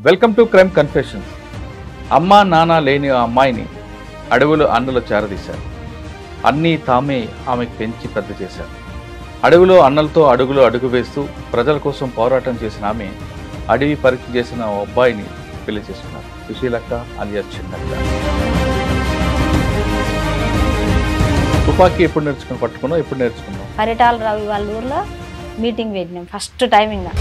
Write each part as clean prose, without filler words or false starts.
Welcome to crime confession. అమ్మా నాన్న లేని ఆ అమ్మాయిని అడవులు అన్నలు చేరదీశారు. అన్నీ తామే ఆమెకు పెంచి పెద్ద చేశారు. అడవిలో అన్నలతో అడుగులు అడుగు వేస్తూ ప్రజల కోసం పోరాటం చేసిన ఆమె అడవి పరీక్ష చేసిన ఓ అబ్బాయిని పెళ్లి చేసుకున్నారు. సుశీలక్క అలియాస్ చిన్నక్క. తుపాకీ ఎప్పుడు పట్టుకున్నావు? ఎప్పుడు నేర్చుకున్నావు? పరిటాల రవి వాళ్ళ ఊర్లో మీటింగ్ పెట్టినాం ఫస్ట్ టైం. ఇంకా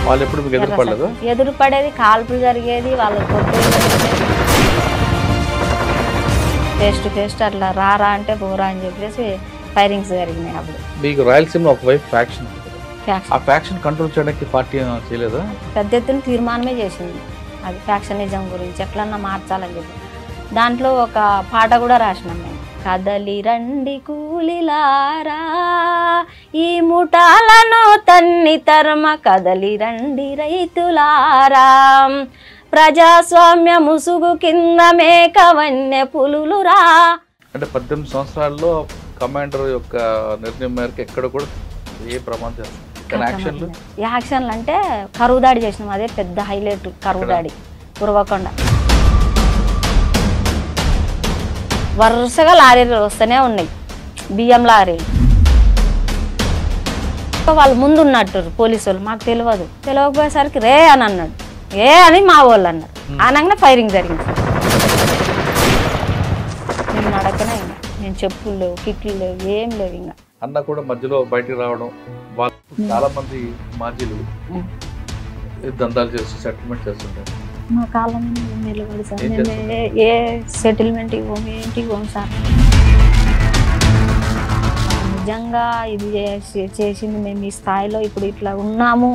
వాళ్ళు ఎప్పుడు మీకు ఎదురుపడలేదు? ఎదురుపడేది, కాల్పులు జరిగేది, వాళ్ళ ఫేస్ టు ఫేస్ అట్లా రారా అంటే పోరా అని చెప్పేసి ఫైరింగ్స్ జరిగినాయి. అప్పుడు మీకు రాయలసీమలో ఒకవైపు ఫ్యాక్షన్, ఆ ఫ్యాక్షన్ కంట్రోల్ చేయడానికి పార్టీ చేయలేదా? పెద్ద ఎత్తున తీర్మానమే చేసింది. అది ఫ్యాక్షనిజం గురించి ఎట్లన్నా మార్చాలని చెప్పి దాంట్లో ఒక పాట కూడా రాసినాం మేము. కదలి రండి కూలిలారా ఈ ముఠాలను తన్ని తరమ, కదలి రండి రైతులారా ప్రజాస్వామ్య ముసుగు కింద మేక వన్య పులులురా. అంటే 18 సంవత్సరాల్లో కమాండర్ యొక్క నిర్ణయం మేరకు ఎక్కడ కూడా ఏ ప్రమాదం యాక్షన్లు అంటే కరువు దాడి చేసినాం. అదే పెద్ద హైలైట్, కరువు దాడి ఉరవకొండ. వరుసగా లారీలు వస్తూనే ఉన్నాయి, బియ్యం లారీలు. వాళ్ళు ముందు ఉన్నట్టు పోలీసు వాళ్ళు, మాకు తెలియకపోయేసరికి రే అని అన్నాడు. ఏ అని మా వాళ్ళు అన్నారు. అనగానే ఫైరింగ్ జరిగింది. నేను నడకనే ఇంకా, నేను చెప్పులు లేవు, కిట్లు లేవు, ఏం లేవు. ఇంకా అన్న కూడా మధ్యలో బయటికి రావడం, వాళ్ళు చాలా మంది మాజీలు దందాలు చేస్తూ సెటిల్మెంట్ చేస్తుంటారు. మా కాలం నిలబడి సార్, మేము ఏ సెటిల్మెంట్ ఇవ్వము, ఏంటి ఇవ్వము సార్. నిజంగా ఇది చేసింది మేము ఈ స్థాయిలో ఇప్పుడు ఇట్లా ఉన్నాము.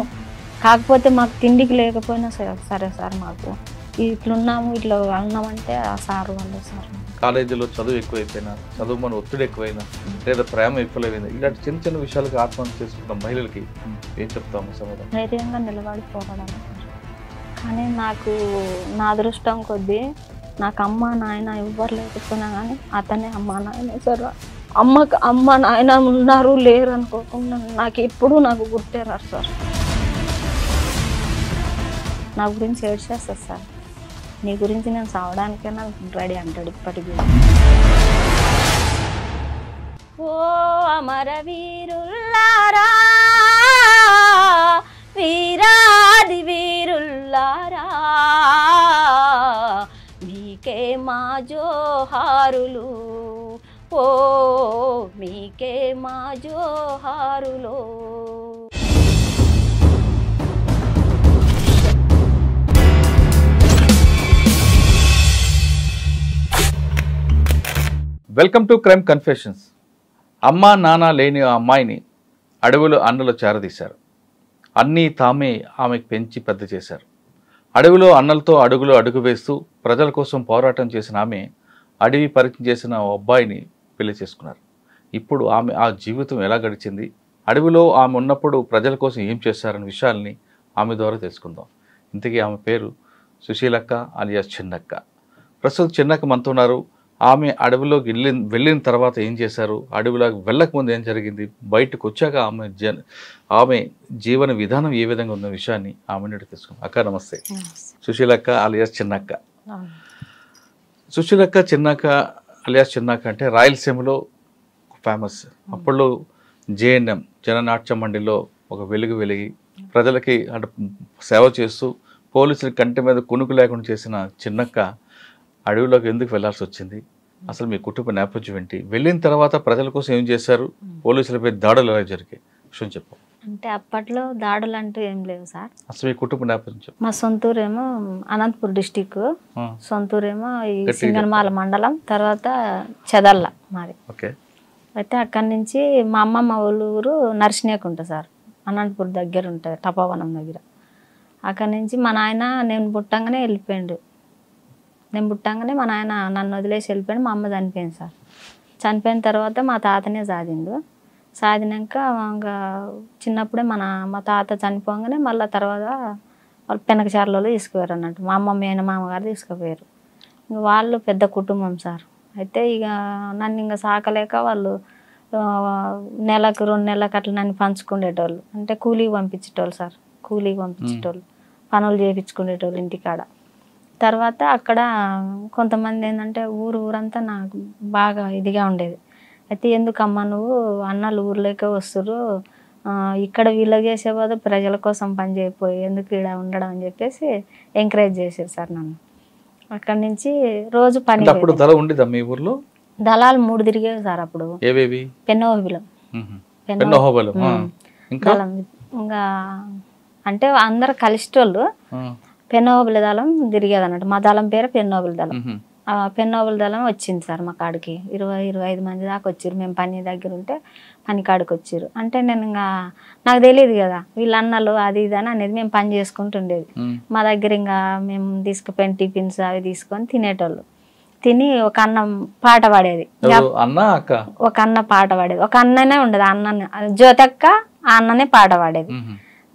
కాకపోతే మాకు తిండికి లేకపోయినా సరే సరే సార్ మాకు ఇట్లున్నాము, ఇట్లా ఉన్నామంటే ఆ సార్ వాళ్ళు సార్. కాలేజీలో చదువు ఎక్కువైపోయినా, చదువు మన ఒత్తిడి ఎక్కువైనా, లేదా ప్రేమ ఎక్కువైనా, ఇలాంటి చిన్న చిన్న విషయాలకి ఆత్మహత్య చేసుకున్న మహిళలకి ఏం చెప్తాము సమాధానం? ధైర్యంగా నిలబడి పోరాడాలి. కానీ నాకు నా అదృష్టం కొద్దీ నాకు అమ్మ నాయన ఎవ్వరు లేకపోయినా కానీ అతనే అమ్మ నాయన సార్. అమ్మ నాయన ఉన్నారు లేరు అనుకోకుండా నాకు ఎప్పుడూ నాకు గుర్తేరారు సార్. నా గురించి ఏడ్చేస్తారు సార్. నీ గురించి నేను సావడానికైనా రెడీ అంటాడు ఇప్పటికీ. ఓ అమర వీరుల్లారా, వీరాది వీరుల్లారా, మీకే మా జోహారులు, ఓ మీకే మా జోహారులు. Welcome to crime confessions. అమ్మా నాన్న లేని ఆ అమ్మాయిని అడవులు అన్నలు చేరదీశారు. అన్నీ తామే ఆమెకు పెంచి పెద్ద చేశారు. అడవిలో అన్నలతో అడుగులు అడుగు వేస్తూ ప్రజల కోసం పోరాటం చేసిన ఆమె అడవి పరీక్ష చేసిన ఓ అబ్బాయిని పెళ్లి చేసుకున్నారు. ఇప్పుడు ఆమె ఆ జీవితం ఎలా గడిచింది, అడవిలో ఆమె ఉన్నప్పుడు ప్రజల కోసం ఏం చేశారనే విషయాల్ని ఆమె ద్వారా తెలుసుకుందాం. ఇంతకీ ఆమె పేరు సుశీలక్క అలియాస్ చిన్నక్క. ప్రస్తుతం చిన్నక్క మనతో ఉన్నారు. ఆమె అడవిలోకి వెళ్ళిన తర్వాత ఏం చేశారు, అడవిలోకి వెళ్ళకముందు ఏం జరిగింది, బయటకు వచ్చాక ఆమె జీవన విధానం ఏ విధంగా ఉన్న విషయాన్ని ఆమె నుండి తెలుసుకుందాం. అక్క నమస్తే. సుశీలక్క అలియాస్ చిన్నక్క. సుశీలక్క చిన్నక్క అలియాస్ చిన్నక్క అంటే రాయలసీమలో ఫేమస్. అప్పట్లో జేఎన్ఎం జననాట్య మండలిలో ఒక వెలిగి ప్రజలకి అంటే సేవ చేస్తూ పోలీసుల కంటి మీద కునుకు లేకుండా చేసిన చిన్నక్క అడవిలోకి ఎందుకు వెళ్లాల్సి వచ్చింది, అసలు మీ కుటుంబ నేపథ్యం ఏంటి, వెళ్ళిన తర్వాత ప్రజల కోసం ఏం చేశారు, పోలీసులపై దాడులు ఎలా జరిగాయి విషయం చెప్పు. అంటే అప్పట్లో దాడులు అంటూ ఏం లేవు సార్. అసలు మీ కుటుంబ నేపథ్యం? మా సొంతూరేమో అనంతపూర్ డిస్టిక్, సొంతూరేమో ఈ సింగనమాల మండలం, తర్వాత చెదల్ల మాది. ఓకే. అయితే అక్కడి నుంచి మా అమ్మమ్మ ఊరు నర్సినేకుంట సార్, అనంతపూర్ దగ్గర ఉంటుంది, తపోవనం దగ్గర. అక్కడి నుంచి మా నాయన నేను పుట్టంగానే వెళ్ళిపోయాడు. నేను పుట్టంగానే మా నాయన నన్ను వదిలేసి వెళ్ళిపోయాడు. మా అమ్మ చనిపోయింది సార్. చనిపోయిన తర్వాత మా తాతనే సాధిండు. సాధినాక ఇంకా చిన్నప్పుడే మా తాత చనిపోగానే మళ్ళీ తర్వాత వాళ్ళు పెనకచారులలో తీసుకుపోయారు అన్నట్టు. మా అమ్మ మేనమామగారు తీసుకుపోయారు. ఇంక వాళ్ళు పెద్ద కుటుంబం సార్. అయితే ఇక నన్ను ఇంకా సాకలేక వాళ్ళు నెలకు 2 నెలలకు అట్లా నన్ను పంచుకునేటోళ్ళు. అంటే కూలీకి పంపించేటోళ్ళు సార్, కూలీకి పంపించేటోళ్ళు. పనులు చేయించుకునేటోళ్ళు ఇంటికాడ. తర్వాత అక్కడ కొంతమంది ఏంటంటే ఊరంతా నాకు బాగా ఇదిగా ఉండేది. అయితే ఎందుకమ్మా నువ్వు అన్నలు ఊర్లోకే వస్తురు, ఇక్కడ వీళ్ళకి చేసేవాడు ప్రజల కోసం పని చేయకపోయి ఎందుకు ఇక్కడ ఉండడం అని చెప్పేసి ఎంకరేజ్ చేశారు సార్ నన్ను. అక్కడి నుంచి రోజు పని. అప్పుడు దళం ఉండేదా మీ ఊర్లో? దళాలు 3 తిరిగేవి సార్ అప్పుడు. ఏవేవి? పెన్నోహోబిలం, దళం. ఇంకా అంటే అందరు కలిసేటోళ్ళు. పెన్నోబుల దళం తిరిగేది అన్నట్టు. మా దళం పేరు పెన్నోబుల దళం. పెన్నోబుల దళం వచ్చింది సార్ మా కాడికి. 20-25 మంది దాకా వచ్చారు. మేము పని దగ్గర ఉంటే పని కాడికి వచ్చారు. అంటే నేను ఇంకా నాకు తెలియదు కదా వీళ్ళ అన్నలు అది ఇది అని అనేది. మేము పని చేసుకుంటుండేది. మా దగ్గర ఇంకా మేము తీసుకుపోయిన టిఫిన్స్ అవి తీసుకొని తినేటోళ్ళు. తిని ఒక అన్న పాట పాడేది. ఒక అన్న పాట పాడేది. ఒక అన్ననే ఉండదు, అన్ననే జ్యోతక్క ఆ అన్ననే పాట పాడేది.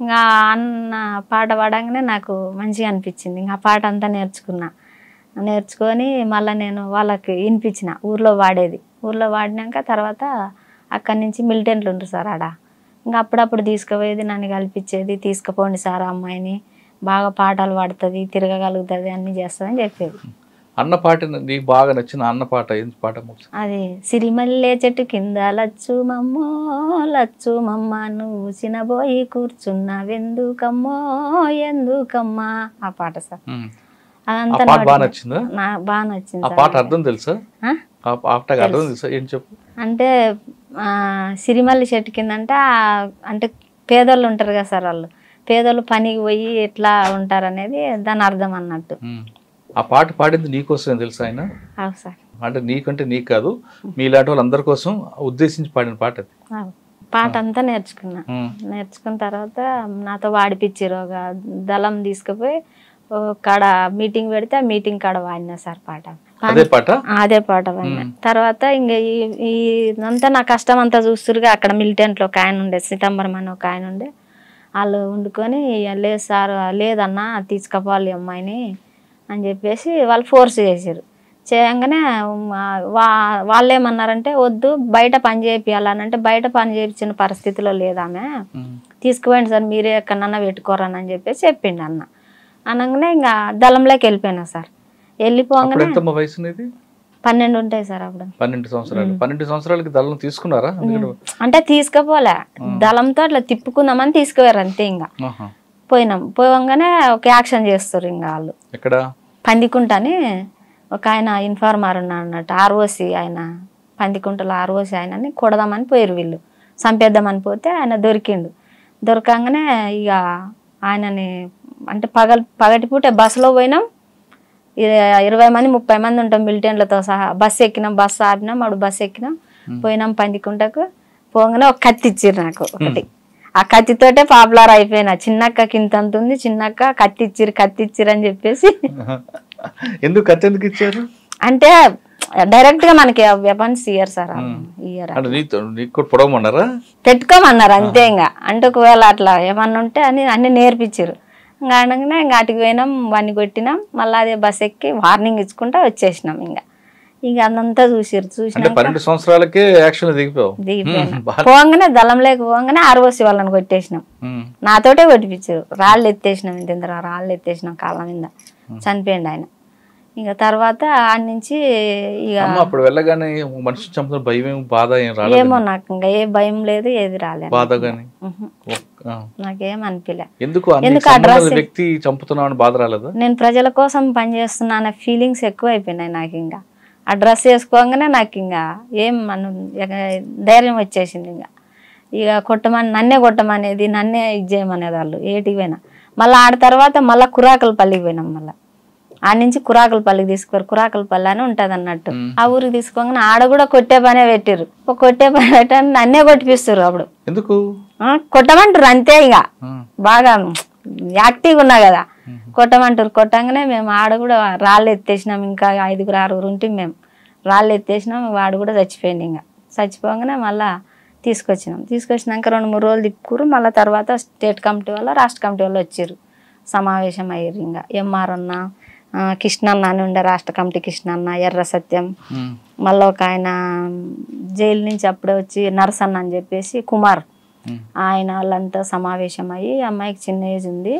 ఇంకా అన్న పాట పాడంగానే నాకు మంచిగా అనిపించింది. ఇంకా ఆ పాట అంతా నేర్చుకొని మళ్ళీ నేను వాళ్ళకి వినిపించిన ఊర్లో వాడేది. ఊర్లో వాడినాక తర్వాత అక్కడి నుంచి మిలిటెంట్లు ఉంటారు సార్ ఆడ. ఇంకా అప్పుడప్పుడు తీసుకుపోయేది, నన్ను కల్పించేది. తీసుకుపోండి సార్ అమ్మాయిని, బాగా పాటలు పాడుతుంది, తిరగగలుగుతుంది, అన్నీ చేస్తుంది అని చెప్పేది. అన్న పాట నీకు బాగా నచ్చిన అన్న పాట ఏం పాట? అది సిరిమల్లె చెట్టు కింద లచ్చు మమ్మ నువ్వు చినబోయి కూర్చున్నావెందుకమ్మో ఎందుకమ్మా, ఆ పాట సార్. అదంతా బాగా నచ్చిందా? బాగా నచ్చింది. ఆ పాట అర్థం తెలుసా? ఏం చెప్పు. అంటే సిరిమల్లి చెట్టు కింద అంటే పేదోళ్ళు ఉంటారు కదా సార్, వాళ్ళు పేదోళ్ళు పనికి పోయి ఎట్లా ఉంటారు అనేది దాని అర్థం అన్నట్టు. ఆ పాట పాడింది నీకోసం తెలుసా ఆయన? సార్. అంటే నీకంటే నీకు కాదు, మీలాంటి వాళ్ళు అందరి కోసం ఉద్దేశించి పాడిన పాట అది. పాట అంతా నేర్చుకున్న తర్వాత నాతో వాడిపించారు. ఒక దళం తీసుకుపోయి కాడ మీటింగ్ పెడితే ఆ మీటింగ్ కాడ వాడినా సార్ పాట. అదే పాట వాడినా. తర్వాత ఇంకా ఇదంతా నా కష్టం అంతా చూస్తురుగా. అక్కడ మిలిటెంట్లో ఒక ఆయన ఉండే, సితంబరం అని ఒక ఆయన ఉండే. వాళ్ళు వండుకొని లేదు సార్ లేదన్నా తీసుకుపోవాలి అమ్మాయిని అని చెప్పేసి వాళ్ళు ఫోర్స్ చేశారు. చేయగానే వాళ్ళు ఏమన్నారంటే వద్దు బయట పని చేయించాలనంటే బయట పని చేయించిన పరిస్థితిలో లేదామె, తీసుకుపోయింది సార్ మీరే ఎక్కడన్నా పెట్టుకోరని అని చెప్పేసి చెప్పిండు అన్న. అనగానే ఇంకా దళంలోకి వెళ్ళిపోయినా సార్. వెళ్ళిపోగానే 12 ఉంటాయి సార్ అప్పుడు. 12 సంవత్సరాలు. 12 సంవత్సరాలకి దళం తీసుకున్నారా? అంటే తీసుకుపోలే, దళంతో అట్లా తిప్పుకుందామని తీసుకుపోయారు అంతే. ఇంకా పోయంగానే ఒక యాక్షన్ చేస్తారు ఇంకా వాళ్ళు. ఎక్కడ? పందికుంటని ఒక ఆయన ఇన్ఫార్మర్ ఉన్నాడు అన్నట్టు, ఆర్ఓసి ఆయన, పందికుంటలో ఆర్ఓసి ఆయనని కొడదామని పోయారు వీళ్ళు, చంపేద్దామని పోతే ఆయన దొరికిండు. దొరకంగానే ఇక ఆయనని అంటే పగటిపూట బస్సులో పోయినాం. 20 మంది 30 మంది ఉంటాం మిలిటెంట్లతో సహా. బస్సు ఎక్కినాం, బస్సు ఆపినాం, అప్పుడు బస్సు ఎక్కినాం, పోయినాం పందికుంటకు. పోగానే ఒక కత్తి ఇచ్చిర్రు నాకు ఒకటి. ఆ కత్తితోటే పాపులర్ అయిపోయినా. చిన్నక్క కింతంత ఉంది, చిన్నక్క కత్తి ఇచ్చిర్రు అని చెప్పేసి. ఎందుకు కత్తి ఎందుకు ఇచ్చారు అంటే డైరెక్ట్ గా మనకి వెపన్స్ ఇయ్యరు సార్, పెట్టుకోమన్నారు అంతే. ఇంకా అంటే ఒకవేళ అట్లా ఏమన్నా ఉంటే అని అన్ని నేర్పించారు. ఇంకా అనగానే ఇంకా అటుకు పోయినాం, వాడిని కొట్టినాం, మళ్ళీ అదే బస్ ఎక్కి వార్నింగ్ ఇచ్చుకుంటా వచ్చేసినాం. ఇంకా అదంతా చూసిరు. చూసిన 12 సంవత్సరాలకే యాక్షన్ దిగిపోయినా. పోగానే దళం లేకపోగానే ఆర్ఓసి వాళ్ళని కొట్టేసినాం. నాతోటే కొట్టిపించారు. రాళ్ళు ఎత్తేసినాం, ఇంత రాళ్ళు ఎత్తేసినాం కాళ్ళ మీద. చనిపోయింది ఆయన. ఇక తర్వాత ఆడ నుంచి ఇక అప్పుడు వెళ్ళగానే మనిషి చంపుతున్న భయం బాధ ఏమో నాకు ఇంకా ఏ భయం లేదు, ఏది రాలేదు, నాకేం అనిపించలే. ఎందుకు ఆ డ్రెస్ వ్యక్తి చంపుతున్నాను బాధ రాలేదు. నేను ప్రజల కోసం పనిచేస్తున్నా అనే ఫీలింగ్స్ ఎక్కువ అయిపోయినాయి నాకు. ఇంకా ఆ డ్రెస్ వేసుకోగానే నాకు ఇంకా ఏం ధైర్యం వచ్చేసింది. ఇక నన్నే కొట్టమనేది, నన్నే ఇది చేయమనేది వాళ్ళు ఏటికి పోయినా. మళ్ళీ ఆడ తర్వాత మళ్ళీ కురాకలపల్లికి పోయినాం. మళ్ళీ ఆడ నుంచి కురాకలపల్లికి తీసుకుపోయారు. కురాకలపల్లి అని ఉంటుంది అన్నట్టు. ఆ ఊరికి తీసుకోగానే ఆడ కూడా కొట్టే పనే పెట్టారు. కొట్టే పని పెట్టని నన్నే కొట్టిపిస్తారు. అప్పుడు ఎందుకు కొట్టమంటారు అంతే. ఇక బాగా యాక్టివ్గా ఉన్నా కదా, కొట్టమంటారు. కొట్టంగానే మేము ఆడ కూడా రాళ్ళు ఎత్తేసినాం. ఇంకా 5-6 ఉంటే మేము రాళ్ళు ఎత్తేసినాం. వాడు కూడా చచ్చిపోయింది. ఇంకా చచ్చిపోగానే మళ్ళీ తీసుకొచ్చినాక 2-3 రోజులు తిప్పుకురు. మళ్ళీ తర్వాత స్టేట్ కమిటీ వల్ల రాష్ట్ర కమిటీ వాళ్ళు వచ్చారు, సమావేశం అయ్యారు. ఇంకా ఎంఆర్ అన్న, కృష్ణన్న అని ఉండే రాష్ట్ర కమిటీ కృష్ణన్న, ఎర్ర సత్యం, మళ్ళీ ఒక ఆయన జైలు నుంచి అప్పుడే వచ్చి నరసన్న అని చెప్పేసి కుమార్, ఆయన వాళ్ళంతా సమావేశం అయ్యి అమ్మాయికి చిన్న ఏజ్ ఉంది,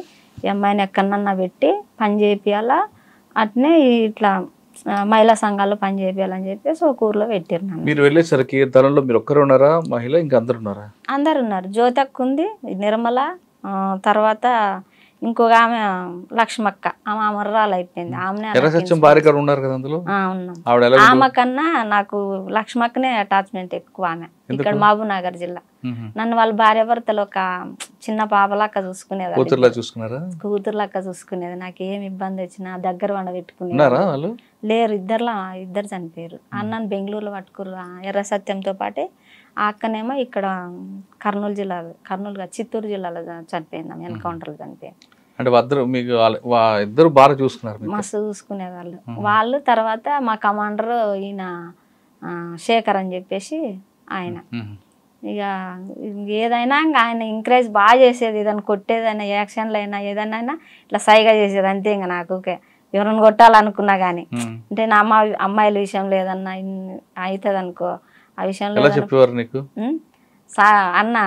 ఈ అమ్మాయిని ఎక్కడన్నా పెట్టి పని చేపియాలా, అట్నే ఇట్లా మహిళా సంఘాల్లో పని చేపియాలని చెప్పేసి ఒక ఊర్లో పెట్టారు నన్ను. మీరు వెళ్ళేసరికి తరంలో మీరు ఒక్కరు ఉన్నారా మహిళ, ఇంకా అందరు ఉన్నారా? అందరు ఉన్నారు. జ్యోతక్క ఉంది, నిర్మల, తర్వాత ఇంకొక ఆమె లక్ష్మక్క, ఆమె అమర్రాలు అయిపోయింది. ఎర్ర సత్యం భార్య గారు ఉన్నారు కదా అందులో? ఉన్నాం. ఆవిడ ఆమె కన్నా నాకు లక్ష్మక్కనే అటాచ్మెంట్ ఎక్కువ. ఆమె ఇక్కడ మహబూబ్ నగర్ జిల్లా. నన్ను వాళ్ళ భార్య భర్తలు ఒక చిన్న పాపలక్క చూసుకునేది, కూతురులా చూసుకున్నారా? కూతురులక్క చూసుకునేది. నాకు ఏం ఇబ్బంది వచ్చినా దగ్గర వండ పెట్టుకునేది. లేరు, ఇద్దరు చనిపోయారు. అన్నను బెంగళూరులో పట్టుకురు ఎర్ర సత్యంతో పాటే. ఆ అక్కనేమో ఇక్కడ కర్నూలు చిత్తూరు జిల్లాలో చనిపోయింది, ఆమె ఎన్కౌంటర్లో చనిపోయింది. అంటే మీకు ఇద్దరు బాగా చూసుకున్నారు? మస్తు చూసుకునేవాళ్ళు వాళ్ళు. తర్వాత మా కమాండర్ ఈయన శేఖర్ అని చెప్పేసి ఆయన, ఇక ఏదైనా ఇంకా ఆయన ఎంకరేజ్ బాగా చేసేది. ఏదైనా కొట్టేదైనా, యాక్షన్లు అయినా ఏదైనా ఇట్లా సైగా చేసేది అంతే. ఇంకా నాకు ఎవరిని కొట్టాలనుకున్నా కానీ, అంటే నా అమ్మాయిల విషయంలో ఏదన్నా అవుతుంది అనుకో, ఆ విషయంలో చెప్పేవారు నీకు అన్న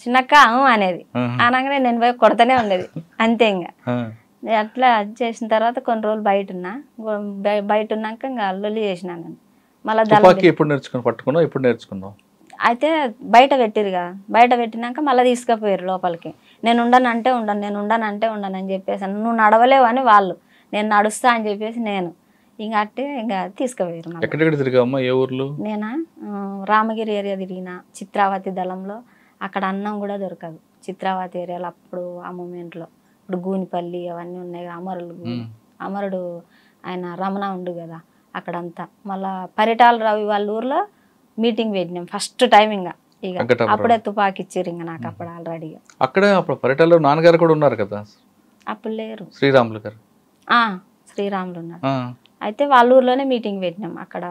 చిన్నక్క అనేది అనగానే నేను పోయి కొడతానే ఉండేది అంతే. ఇంకా అట్లా చేసిన తర్వాత కొన్ని రోజులు బయట ఉన్నాక ఇంకా అల్లుల్లి చేసినాను నేను. మళ్ళీ ఎప్పుడు నేర్చుకున్నావు? అయితే బయట పెట్టిరు కదా, బయట పెట్టినాక మళ్ళీ తీసుకుపోయారు లోపలికి. నేను ఉండనంటే ఉండను అని చెప్పేసి, నువ్వు నడవలేవు అని వాళ్ళు, నేను నడుస్తా అని చెప్పేసి నేను ఇంకా అట్టే ఇంకా తీసుకుపోయారు. ఎక్కడెక్కడ తిరిగామ్మా? ఏ ఊర్లు? నేనా రామగిరి ఏరియా తిరిగిన, చిత్రావతి దళంలో. అక్కడ అన్నం కూడా దొరకదు చిత్రావతి ఏరియాలో అప్పుడు, ఆ మూమెంట్లో. ఇప్పుడు గూనిపల్లి అవన్నీ ఉన్నాయి, అమరుడు ఆయన రమణ ఉండు కదా అక్కడంతా. మళ్ళా పరిటాల రవి వాళ్ళ ఊర్లో మీటింగ్ పెట్టినాం ఫస్ట్ టైం. ఇంకా అప్పుడే తుపాకి ఇచ్చారు ఇంకా నాకు అప్పుడు ఆల్రెడీగా. అక్కడే అప్పుడు పరిటాలలో నాన్నగారు కూడా ఉన్నారు కదా? అప్పుడు లేరు, శ్రీరాములు గారు. శ్రీరాములు ఉన్నారు. అయితే వాళ్ళ ఊర్లోనే మీటింగ్ పెట్టినాం. అక్కడ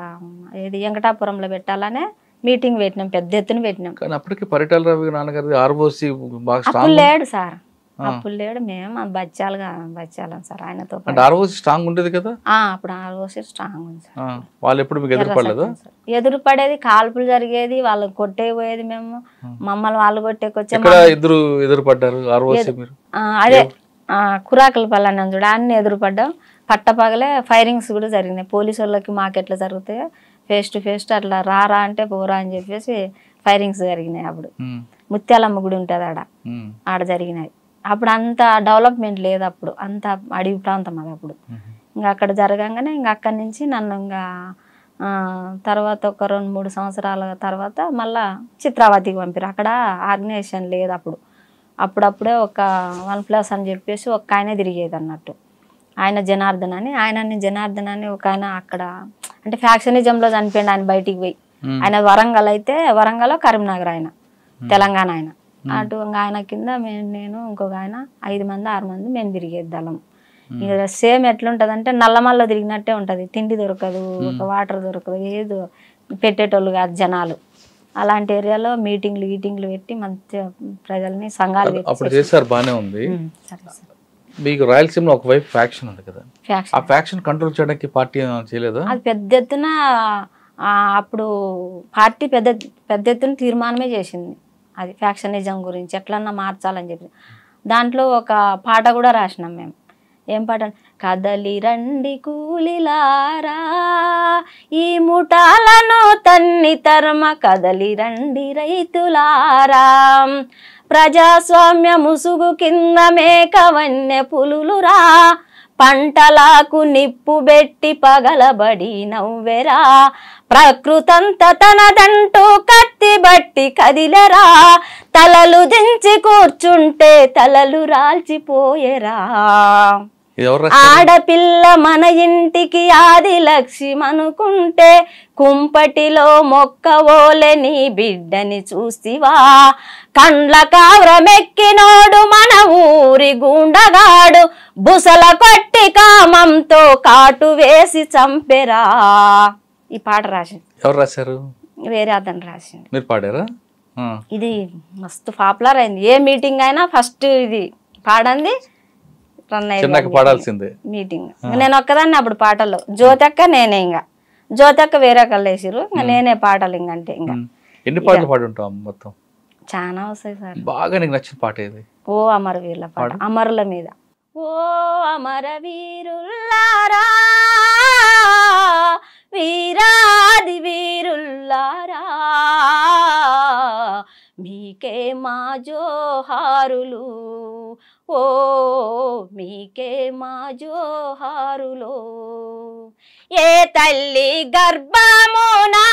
ఏది వెంకటాపురంలో పెట్టాలనే మీటింగ్ పెట్టినాం, పెద్ద ఎత్తున పెట్టినాం. కానీ అప్పటికి పరిటాల రవి నాన్నగారు ఆర్ఓసి అప్పుడు లేడు సార్, అప్పుడు లేడు. మేము బచ్చాలం సార్ ఆయనతో. ఆర్ఓసి స్ట్రాంగ్ ఉండేది కదా అప్పుడు? ఆర్ఓసి స్ట్రాంగ్ ఉంది సార్. వాళ్ళు ఎప్పుడు మీకు ఎదురుపడలేదు? ఎదురుపడేది, కాల్పులు జరిగేది, వాళ్ళు కొట్టేపోయేది. మేము మమ్మల్ని వాళ్ళు కొట్టేకొచ్చే. ఎదురుపడ్డారు ఆర్ఓసి మీరు? అదే కురాకుల పల్లెని చూడ అన్ని ఎదురుపడ్డాం. పట్టపగలే ఫైరింగ్స్ కూడా జరిగినాయి. పోలీసు వాళ్ళకి మాకెట్లా జరుగుతాయో ఫేస్ టు ఫేస్ అట్లా రారా అంటే పోరా అని చెప్పేసి ఫైరింగ్స్ జరిగినాయి. అప్పుడు ముత్యాలమ్మ గుడి ఉంటుంది ఆడ జరిగినాయి. అప్పుడు అంత డెవలప్మెంట్ లేదు, అప్పుడు అంత అడవి ప్రాంతం అది. అప్పుడు ఇంకా అక్కడ జరగంగానే ఇంకా అక్కడి నుంచి నన్ను ఇంకా తర్వాత ఒక 2-3 సంవత్సరాల తర్వాత మళ్ళా చిత్రావతికి పంపారు. అక్కడ ఆర్గనైజేషన్ లేదు అప్పుడు. అప్పుడప్పుడే ఒక 1+ అని చెప్పేసి ఒక ఆయనే తిరిగేది అన్నట్టు. ఆయన జనార్దన్ అని ఒక ఆయన అక్కడ అంటే ఫ్యాక్షనిజంలో చనిపోయింది ఆయన బయటికి పోయి. ఆయన వరంగల్ అయితే వరంగల్, కరీంనగర్ ఆయన తెలంగాణ ఆయన. అటు ఆయన కింద నేను ఇంకొక ఆయన 5 మంది 6 మంది మేము తిరిగేది దళం. ఇక సేమ్ ఎట్లుంటది అంటే నల్లమల్లో తిరిగినట్టే ఉంటది. తిండి దొరకదు, వాటర్ దొరకదు, ఏదో పెట్టేటోళ్ళు కాదు జనాలు. అలాంటి ఏరియాలో మీటింగ్లు పెట్టి మంచిగా ప్రజల్ని సంఘాలు చేశారు. బానే ఉంది. మీకు రాయలసీమలో ఒకవైపు ఫ్యాక్షన్ ఉంది కదా, ఆ ఫ్యాక్షన్ కంట్రోల్ చేయడానికి పార్టీ చేయలేదా? అది పెద్ద ఎత్తున అప్పుడు పార్టీ పెద్ద ఎత్తున తీర్మానమే చేసింది. అది ఫ్యాక్షనిజం గురించి ఎట్లన్నా మార్చాలని చెప్పి దాంట్లో ఒక పాట కూడా రాసినాం మేము. ఏం పాట? కదలి రండి కూలిలారా ఈ ముఠాలను తన్ని తరమ, కదలి రండి రైతులారా ప్రజాస్వామ్య ముసుగు కింద మేకవన్య పులులురా, పంటలకు నిప్పు బెట్టి పగలబడి నవ్వెరా, ప్రకృతంత తనదంటూ కత్తి బట్టి కదిలెరా, తలలు దించి కూర్చుంటే తలలు రాల్చిపోయేరా, ఆడపిల్ల మన ఇంటికి ఆది లక్ష్యం అనుకుంటే కుంపటిలో మొక్కవోలే నీ బిడ్డని చూసివా, కండ్ల కావ్రమెక్కినోడు మన ఊరి గుండగాడు, బుసల కొట్టి కామంతో కాటు వేసి చంపెరా. ఈ పాట రాసింది. ఎవరు రాశారు? వేరే అతను రాసింది. మీరు పాడారా? ఇది మస్తు పాపులర్ అయింది. ఏ మీటింగ్ అయినా ఫస్ట్ ఇది పాడంది రన్ అయ్యింది పాడాల్సిందే మీటింగ్. నేను ఒక్కదాన్ని అప్పుడు పాటలు, జ్యోతక్క నేనే. ఇంకా జ్యోతక్క వేరే కళ్ళు వేసిరు, ఇంకా నేనే పాటలు. ఇంకంటే ఇంకా ఎన్ని పాటలు పాడుంటాం మొత్తం? చాలా వస్తాయి సార్. బాగా నీకు నచ్చిన పాట ఏది? ఓ అమరవీరుల పాట, అమరుల మీద. ఓ అమరవీరుల్లారా వీరాది వీరుల్లారా మీకే మా జోహారులు, ఓ మీకే మా జోహారులో. ఏ తల్లి గర్భమునా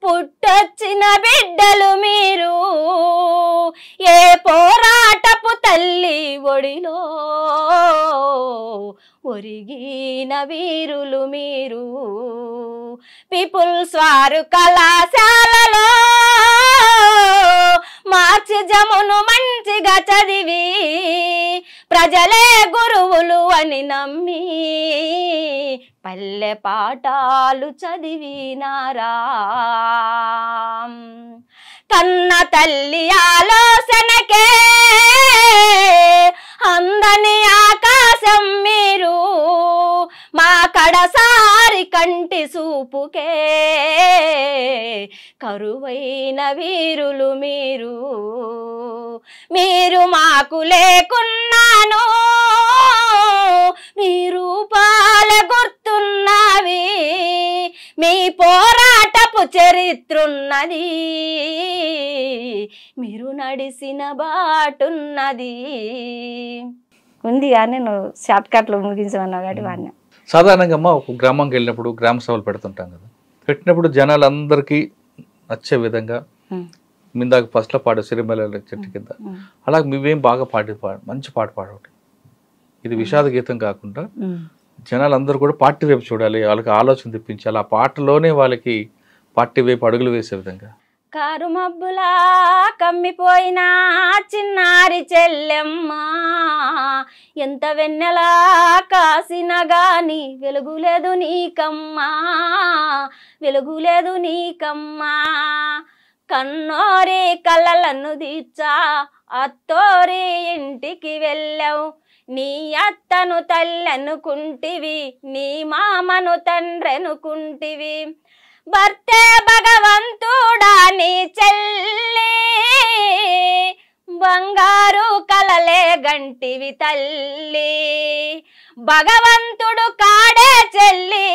పుట్టొచ్చిన బిడ్డలు మీరు, ఏ పోరాటపు తల్లి ఒడిలో ఒరిగిన వీరులు మీరు. పీపుల్స్ వారు కళాశాలలో మార్చి జమును మంచిగా చదివి ప్రజలే గురువులు అని నమ్మి పల్లె పాఠాలు చదివినారా. కన్న తల్లి ఆలోచనకే అందని ఆకాశం మీరు, మా కడసారి కంటి చూపుకే కరువైన వీరులు మీరు. మీరు మాకు లేకున్నాను మీరు పాల గుర్తున్నవి, మీ పోరాటపు చరిత్రున్నది, మీరు నడిసిన బాటున్నది ఉంది. కానీ నువ్వు షార్ట్ కట్లు ముగించమన్నావు కాబట్టి వాడిని. సాధారణంగా అమ్మ ఒక గ్రామంకి వెళ్ళినప్పుడు గ్రామ సభలు పెడుతుంటాం కదా, పెట్టినప్పుడు జనాలందరికీ నచ్చే విధంగా మిందాక ఫస్ట్లో పాడు సిరిమల్ల చెట్టు కింద, అలాగే మేమేం బాగా మంచి పాట పాడఒకటి. ఇది విషాద గీతం కాకుండా జనాలందరూ కూడా పార్టీ వైపు చూడాలి, వాళ్ళకి ఆలోచన తెప్పించాలి, ఆ పాటలోనే వాళ్ళకి పార్టీ వైపు అడుగులు వేసే విధంగా. కారు మబ్బులా కమ్మిపోయిన చిన్నారి చెల్లెమ్మ, ఎంత వెన్నెలా కాసిన గాని వెలుగులేదు నీకమ్మా, వెలుగులేదు నీకమ్మా. కన్నోరి కళ్ళలను తీర్చా అత్తోరి ఇంటికి వెళ్ళావు, నీ అత్తను తల్లనుకుంటివి, నీ మామను తండ్రనుకుంటివి. భర్తే భగవంతుడా నీ చెల్లి, బంగారు కలలే గంటివి తల్లి. భగవంతుడు కాడే చెల్లి,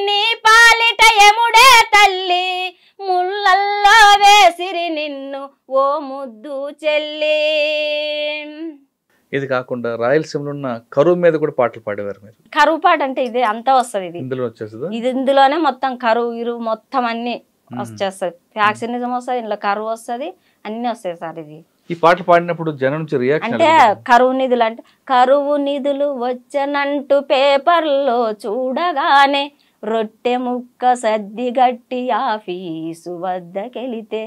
నీ పాలిట యముడే తల్లి, ముళ్ళల్లో వేసిరి నిన్ను ఓ ముద్దు చెల్లి. ఇది కాకుండా రాయలసీమలో ఉన్న కరువు మీద కూడా పాటలు పాడేవారు మీరు. కరువు పాట అంటే ఇదే అంతా వస్తుంది. ఇది ఇందులో వచ్చేస్తుందా? ఇది ఇందులోనే మొత్తం కరువు ఇరువు మొత్తం అన్ని వచ్చేస్తుంది. వ్యాక్సినిజం వస్తుంది, ఇందులో కరువు వస్తుంది, అన్ని వస్తాయి సార్. ఇది ఈ పాటలు పాడినప్పుడు జనం నుంచి రియాక్షన్ అంటే కరువు నిధులు అంటే కరువు నిధులు వచ్చనంటూ పేపర్లో చూడగానే రొట్టె ముక్క సద్ది గట్టి ఆఫీసు వద్దకెళితే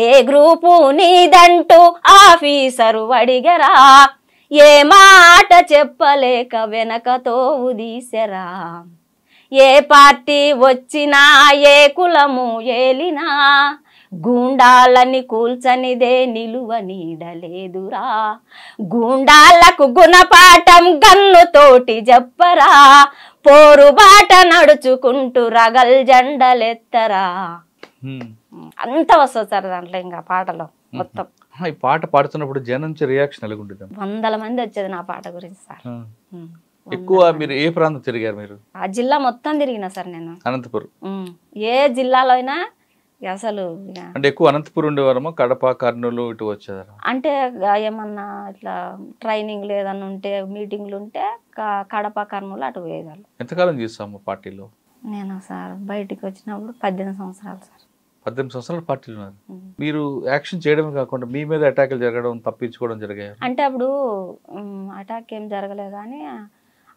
ఏ గ్రూపు నీదంటూ ఆఫీసరు అడిగరా, ఏ మాట చెప్పలేక వెనకతో ఉదీసెరా. ఏ పార్టీ వచ్చినా ఏ కులము ఏలినా గూండాలని కూల్చనిదే నిలువ నీడలేదురా. గూండాలకు గుణపాఠం గన్నుతోటి చెప్పరా, పోరు బాట నడుచుకుంటూ రగల్ జెండలెత్తరా. అంత వస్తుంది సార్ దాంట్లో. ఇంకా పాటలో మొత్తం ఈ పాట పాడుతున్నప్పుడు జనం నుంచి రియాక్షన్ ఎలా ఉంటుంది? 100 మంది వచ్చేది నా పాట గురించి సార్. ఎక్కువ మీరు ఏ ప్రాంతం తిరిగారు మీరు? ఆ జిల్లా మొత్తం తిరిగిన సార్ నేను. అనంతపురం. ఏ జిల్లాలో అయినా అసలు అంటే ఎక్కువ అనంతపురం ఉండేవారమో, కడప కర్నూలు ఇటు వచ్చేదారు? అంటే ఏమన్నా ఇట్లా ట్రైనింగ్ లేదన్నా ఉంటే మీటింగ్లు ఉంటే కడప కర్నూలు అటు పోయేదాళ్ళు. ఎంతకాలం చేస్తాము పార్టీలో? నేను సార్ బయటికి వచ్చినప్పుడు 18 సంవత్సరాలు సార్. 18 సంవత్సరాలు పార్టీలు ఉన్నారు. మీరు యాక్షన్ చేయడమే కాకుండా మీ మీద అటాకులు జరగడం, తప్పించుకోవడం జరిగాయి? అంటే అప్పుడు అటాక్ ఏం జరగలేదు, కానీ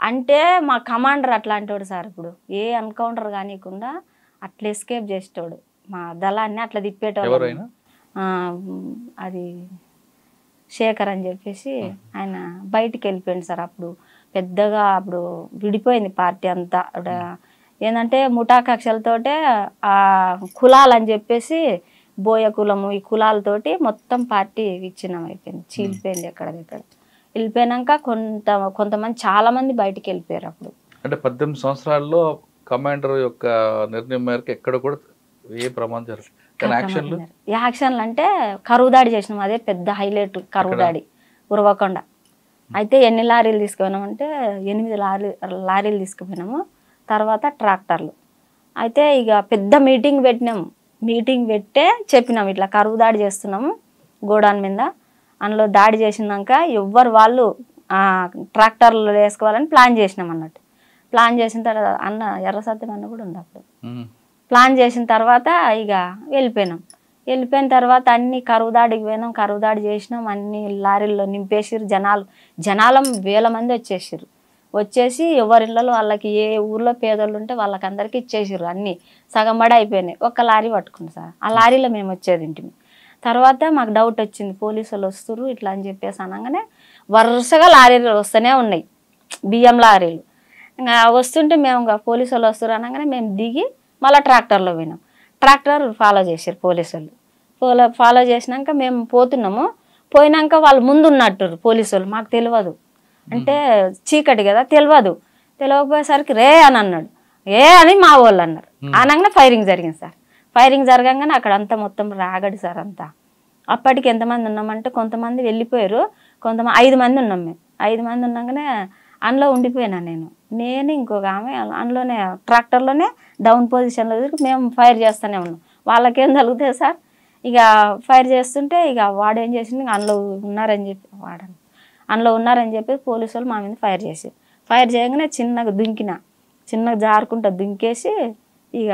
అంటే మా కమాండర్ అట్లాంటి వాడు సార్. ఇప్పుడు ఏ ఎన్కౌంటర్ కానికుండా అట్లా ఎస్కేప్ చేసేటోడు, మా దళాన్ని అట్లా తిప్పేటోడు. అది శేఖర్ అని చెప్పేసి ఆయన బయటికి వెళ్ళిపోయింది సార్. అప్పుడు పెద్దగా అప్పుడు విడిపోయింది పార్టీ అంతా. ఏంటంటే ముఠా కక్షలతోటే ఆ కులాలని చెప్పేసి బోయ కులము ఈ కులాలతోటి మొత్తం పార్టీ విచ్ఛిన్నం అయిపోయింది, చీలిపోయింది ఎక్కడ దగ్గర. వెళ్ళిపోయినాక కొంతమంది చాలా మంది బయటికి వెళ్ళిపోయారు అప్పుడు. అంటే 18 సంవత్సరాల్లో కమాండర్ యొక్క నిర్ణయం మేరకు ఎక్కడ కూడా ఏ ప్రమాదం జరగలేదు. యాక్షన్లు అంటే కరువు దాడి చేసినాం, అదే పెద్ద హైలైట్ కరువు దాడి ఉరవకొండ. అయితే ఎన్ని లారీలు తీసుకుపోయినామంటే 8 లారీలు తీసుకుపోయినాము. తర్వాత ట్రాక్టర్లు. అయితే ఇక పెద్ద మీటింగ్ పెట్టినాము. మీటింగ్ పెట్టే చెప్పినాము ఇట్లా కరువు దాడి చేస్తున్నాము గోడాన్ మీద. అందులో దాడి చేసినాక ఎవ్వరు వాళ్ళు ట్రాక్టర్లు వేసుకోవాలని ప్లాన్ చేసినాం అన్నట్టు. ప్లాన్ చేసిన తర్వాత అన్న ఎర్ర సత్యం అన్న కూడా ఉంది అప్పుడు. ప్లాన్ చేసిన తర్వాత ఇక వెళ్ళిపోయినాం. వెళ్ళిపోయిన తర్వాత అన్ని కరువు దాడికి పోయినాం, కరువు దాడి చేసినాం, అన్ని లారీల్లో నింపేసిరు. జనాలం వేల మంది వచ్చేసారు. వచ్చేసి ఎవరిళ్ళలో వాళ్ళకి ఏ ఊర్లో పేదోళ్ళు ఉంటే వాళ్ళకందరికీ ఇచ్చేసారు. అన్నీ సగం బడి అయిపోయినాయి. ఒక్క లారీ పట్టుకుంది సార్. ఆ లారీలో మేము వచ్చేది ఇంటిమి. తర్వాత మాకు డౌట్ వచ్చింది, పోలీసు వాళ్ళు వస్తురు ఇట్లా అని చెప్పేసి అనగానే వరుసగా లారీలు వస్తూనే ఉన్నాయి, బియ్యం లారీలు. ఇంకా వస్తుంటే మేము ఇంకా పోలీసు వాళ్ళు వస్తారు అనగానే మేము దిగి మళ్ళీ ట్రాక్టర్లో పోయినాం. ట్రాక్టర్ ఫాలో చేశారు పోలీసు వాళ్ళు. ఫాలో చేసినాక మేము పోతున్నాము. పోయినాక వాళ్ళు ముందు ఉన్నట్టు పోలీసు వాళ్ళు, మాకు తెలియదు. అంటే చీకటి కదా, తెలియకపోయేసరికి రే అని అన్నాడు. అని మా వాళ్ళు అన్నారు. అనగానే ఫైరింగ్ జరిగింది సార్. ఫైరింగ్ జరగంగానే అక్కడ అంతా మొత్తం రాగడి సార్ అంతా. అప్పటికి ఎంతమంది ఉన్నామంటే కొంతమంది వెళ్ళిపోయారు, 5 మంది ఉన్నాం మేము. 5 మంది ఉన్నాగానే అందులో ఉండిపోయినా నేను ఇంకొక ఆమె అందులోనే ట్రాక్టర్లోనే డౌన్ పొజిషన్లో మేము ఫైర్ చేస్తూనే ఉన్నాం. వాళ్ళకేం తగులుతుంది సార్. ఇక ఫైర్ చేస్తుంటే ఇక వాడు ఏం చేసింది, అందులో ఉన్నారని చెప్పి పోలీసు వాళ్ళు మా మీద ఫైర్ చేసి, ఫైర్ చేయగానే చిన్నగా జారుకుంటా దుంకేసి ఇక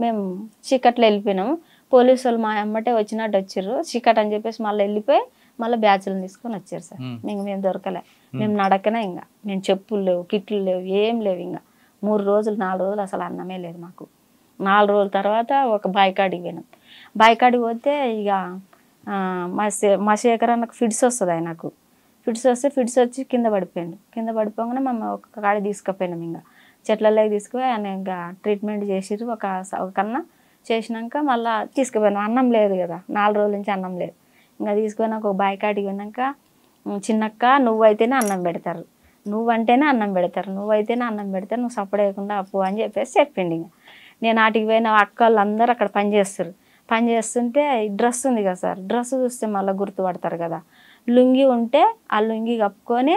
మేము చీకట్లో వెళ్ళిపోయినాము. పోలీసు వాళ్ళు మా అమ్మటే వచ్చినట్టు వచ్చారు. చీకట్ అని చెప్పేసి మళ్ళీ వెళ్ళిపోయి మళ్ళీ బ్యాచ్లను తీసుకొని వచ్చారు సార్. మేము దొరకలే, మేము నడకనే. ఇంకా మేము చెప్పులు లేవు, కిట్లు లేవు, ఏం లేవు. ఇంకా 3 రోజులు 4 రోజులు అసలు అన్నమే లేదు మాకు. 4 రోజుల తర్వాత ఒక బాయికాడికి పోయినాం. బాయికాడికి పోతే ఇక మా శేఖర్ అన్నకు ఫిడ్స్ వస్తుంది. ఆయనకు ఫిడ్స్ వచ్చి కింద పడిపోగానే మేము ఒక కాడి తీసుకుపోయినాం. ఇంకా చెట్లలోకి తీసుకుపోయి ఆయన ఇంకా ట్రీట్మెంట్ చేసిరు. ఒక కన్నా చేసినాక మళ్ళీ తీసుకుపోయినాం. అన్నం లేదు కదా, 4 రోజుల నుంచి అన్నం లేదు. ఇంకా తీసుకుపోయినాక ఒక బాయికాడికి పోయినాక, చిన్నక్క నువ్వైతేనే అన్నం పెడతారు, నువ్వంటేనే అన్నం పెడతారు, నువ్వు సపోర్ట్ వేయకుండా అప్పు అని చెప్పేసి చెప్పిండు. ఇంకా నేను ఆటికి పోయిన అక్క వాళ్ళు అందరూ అక్కడ పని చేస్తుంటే డ్రెస్ ఉంది కదా సార్, డ్రెస్ చూస్తే మళ్ళీ గుర్తుపడతారు కదా. లుంగి ఉంటే ఆ లుంగి కప్పుకొని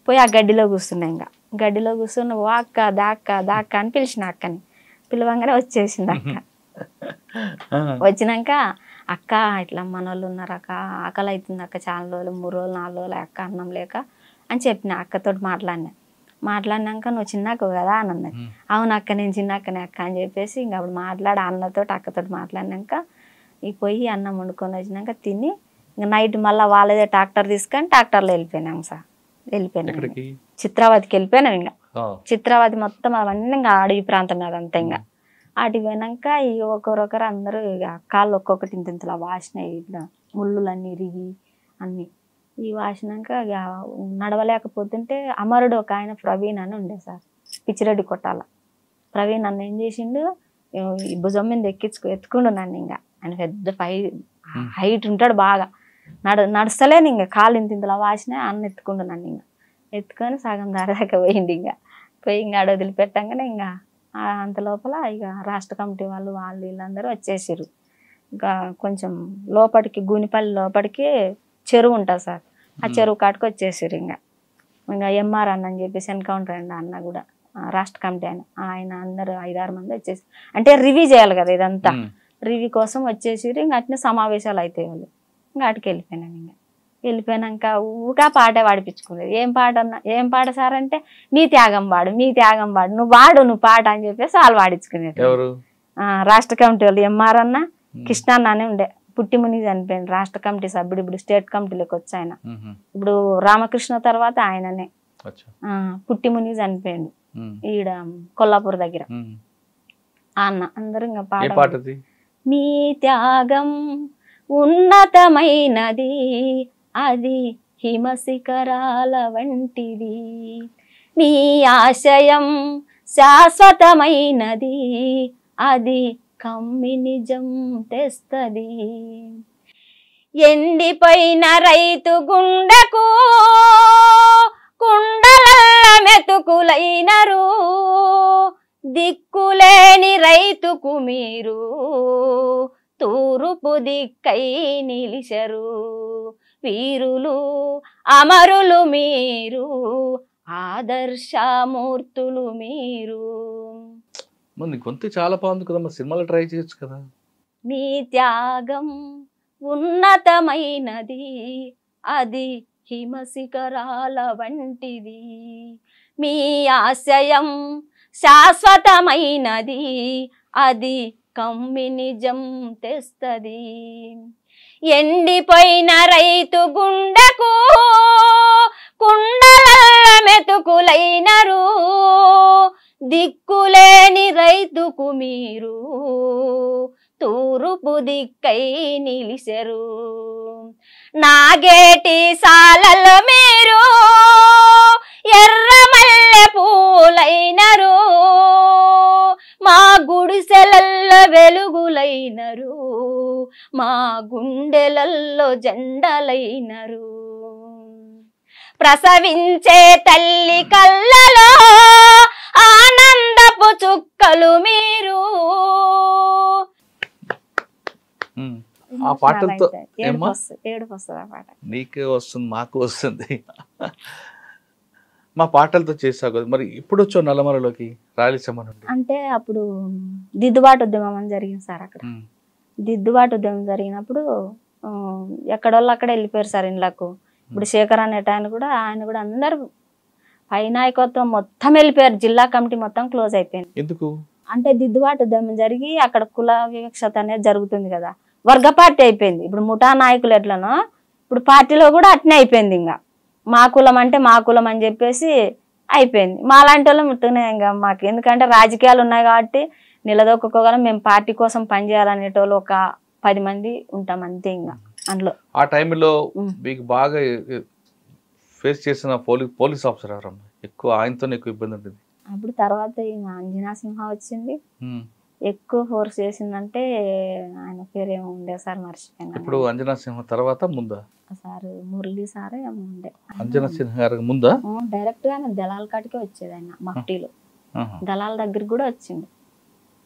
పోయి ఆ గడ్డిలో కూర్చున్నాయి. ఇంకా గడ్డిలో కూర్చుని ఓ అక్క దాక్క అని పిలిచిన అక్కని. పిలవంగానే వచ్చేసింది అక్క. వచ్చినాక అక్క ఇట్లా మన వాళ్ళు ఉన్నారు అక్క, ఆకలి అవుతుంది అక్క, చాలా రోజులు 3 రోజులు 4 రోజులు అక్క అన్నం లేక అని చెప్పిన. అక్కతో మాట్లాడినాక నువ్వు చిన్నక్క కదా అని అన్నది. అవును అక్క, నేను చిన్నక్కనే అక్క అని చెప్పేసి ఇంకా అప్పుడు అక్కతో మాట్లాడినాక ఇక పోయి అన్నం వండుకొని వచ్చినాక తిని ఇంకా నైట్ మళ్ళీ వాళ్ళదే ట్రాక్టర్ తీసుకొని ట్రాక్టర్లో వెళ్ళిపోయినాం సార్. చిత్రావతికి వెళ్ళిపోయినాం. ఇంకా చిత్రావతి మొత్తం అవన్నీ ఇంకా అడవి ప్రాంతం అదంతా. ఇంకా వాటికి పోయినాక ఇక ఒకరొకరు అందరూ ఇక కాళ్ళు ఒక్కొక్కటి ఇంతలా వాసినాయి, ఇట్లా ముళ్ళులన్నీ ఇరిగి అన్నీ ఇవి వాసినాక ఇక నడవలేకపోతుంటే అమరుడు ఒక ఆయన ప్రవీణ్ అని ఉండే సార్, పిచ్చిరెడ్డి కొట్టాల. ప్రవీణ్ నన్ను ఏం చేసిండు, ఈ భుజం మీద ఎత్తుకుండు నన్ను. ఇంకా ఆయన పెద్ద హైట్ ఉంటాడు బాగా, నడుస్తలేను. ఇంకా కాళ్ళు ఇంతలా వాసినాయి. అన్న ఎత్తుకుండు నన్ను. ఇంకా ఎత్తుకొని సగం దారి దాకా పోయింది. ఇంకా పోయి ఇంకా ఆడ వదిలిపెట్టంగానే ఇంకా అంత లోపల ఇక రాష్ట్ర కమిటీ వాళ్ళు వీళ్ళందరూ వచ్చేసారు. ఇంకా కొంచెం లోపలికి గూనిపల్లి లోపలికి చెరువు ఉంటుంది సార్, ఆ చెరువు కాటుకు వచ్చేసారు. ఇంకా ఎంఆర్ అన్న అని చెప్పేసి ఎన్కౌంటర్ అండి అన్న కూడా రాష్ట్ర కమిటీ ఆయన అందరూ 5-6 మంది వచ్చేసి, అంటే రివ్యూ చేయాలి కదా ఇదంతా, రివ్యూ కోసం వచ్చేసారు. ఇంకా అట్నే సమావేశాలు అయితే వాళ్ళు ఇంకా అటుకి వెళ్ళిపోయినాం. ఇంకా వెళ్ళిపోయినాక ఊగా పాటే పాడిపించుకునేది. ఏం పాట సార్ అంటే మీ త్యాగం పాడు నువ్వు పాట అని చెప్పేసి వాళ్ళు పాడించుకునేది. రాష్ట్ర కమిటీ వాళ్ళు ఎంఆర్ అన్న, కృష్ణ అన్ననే ఉండే, పుట్టిముని చనిపోయింది రాష్ట్ర కమిటీ సభ్యుడు, ఇప్పుడు స్టేట్ కమిటీలోకి వచ్చి ఆయన. ఇప్పుడు రామకృష్ణ తర్వాత ఆయననే. పుట్టిముని చనిపోయింది ఈడ కొల్లాపూర్ దగ్గర. అన్న అందరూ ఇంకా పాట, మీ త్యాగం ఉన్నతమైనది, అది హిమశిఖరాల వంటిది, మీ ఆశయం శాశ్వతమైనది, అది కమ్మి నిజం తెస్తది, ఎండిపోయిన రైతు గుండెకు కుండలల్ల మెతుకులైనరు, దిక్కులేని రైతుకు మీరు తూర్పు దిక్కై నిలిచెరు వీరులు అమరులు మీరు ఆదర్శమూర్తులు మీరు. నీ గొంతు చాలా బాగుంది కదమ్మా, సినిమాలో ట్రై చేయొచ్చు కదా. మీ త్యాగం ఉన్నతమైనది, అది హిమశిఖరాల వంటిది. మీ ఆశయం శాశ్వతమైనది, అది కమ్యూనిజం తెస్తది. ఎండిపోయిన రైతు గుండెకు కుండలల్ల మెతుకులైనరు, దిక్కులేని రైతుకు మీరు తూర్పు దిక్కై నిలిచెరు. నాగేటి సాలలు మీరు ఎర్రమల్లె పూలైనరు, మా గుడిసెలల్లో వెలుగులైనరు, మా గుండెలల్లో జెండలైనరు. ప్రసవించే తల్లి కళ్ళలో ఆనందపు చుక్కలు మీరు. ఆ పాటలతో ఏడుపు వస్తుంది ఆ పాట. నీకే వస్తుంది, మాకు వస్తుంది. మా పాటలతో చేసావు కదా, మరి ఇప్పుడు వచ్చావు నల్లమలలోకి రాయలసీమ నుండి? అంటే అప్పుడు దిద్దుబాటు ఉద్యమం అని జరిగింది సార్. అక్కడ దిద్దుబాటు ఉద్యమం జరిగినప్పుడు ఎక్కడోళ్ళు అక్కడ వెళ్ళిపోయారు సార్ ఇండ్లకు. ఇప్పుడు శేఖర్ అనేట ఆయన కూడా అందరు పై నాయకత్వం మొత్తం వెళ్ళిపోయారు. జిల్లా కమిటీ మొత్తం క్లోజ్ అయిపోయింది. ఎందుకు అంటే దిద్దుబాటు ఉద్యమం జరిగి అక్కడ కుల వివక్షత అనేది జరుగుతుంది కదా, వర్గ పార్టీ అయిపోయింది. ఇప్పుడు ముఠా నాయకులు ఎట్లనో ఇప్పుడు పార్టీలో కూడా అట్నే అయిపోయింది. ఇంకా మా కులం అంటే మా కులం అని చెప్పేసి అయిపోయింది. మా లాంటి వాళ్ళు ముట్టుకునే ఇంకా మాకు ఎందుకంటే రాజకీయాలు ఉన్నాయి కాబట్టి నిలదొక్కుకోగలం. మేము పార్టీ కోసం పనిచేయాలనేటోళ్ళు ఒక 10 మంది ఉంటాం అంతే. ఇంకా అందులో ఆ టైంలో మీకు బాగా ఫేస్ చేసిన పోలీస్ ఆఫీసర్ ఎవరమ్మా? ఎక్కువ ఆయనతోనే ఎక్కువ ఇబ్బంది ఉంటుంది. అప్పుడు తర్వాత అంజనా సింహ వచ్చింది, ఎక్కువ ఫోర్స్ చేసిందంటే ఆయన పేరు ఏమో ఉండే సార్, మర్చిపోయినా. ఇప్పుడు అంజనా సింహ తర్వాత ముందా సార్ మురళి సారే ఏమో ఉండే. అంజనా సింహ గారికి ముందా? డైరెక్ట్ గా ఆయన దళాల కాటికే వచ్చేది. ఆయన మఫ్టీలో దళాల దగ్గరికి కూడా వచ్చిండు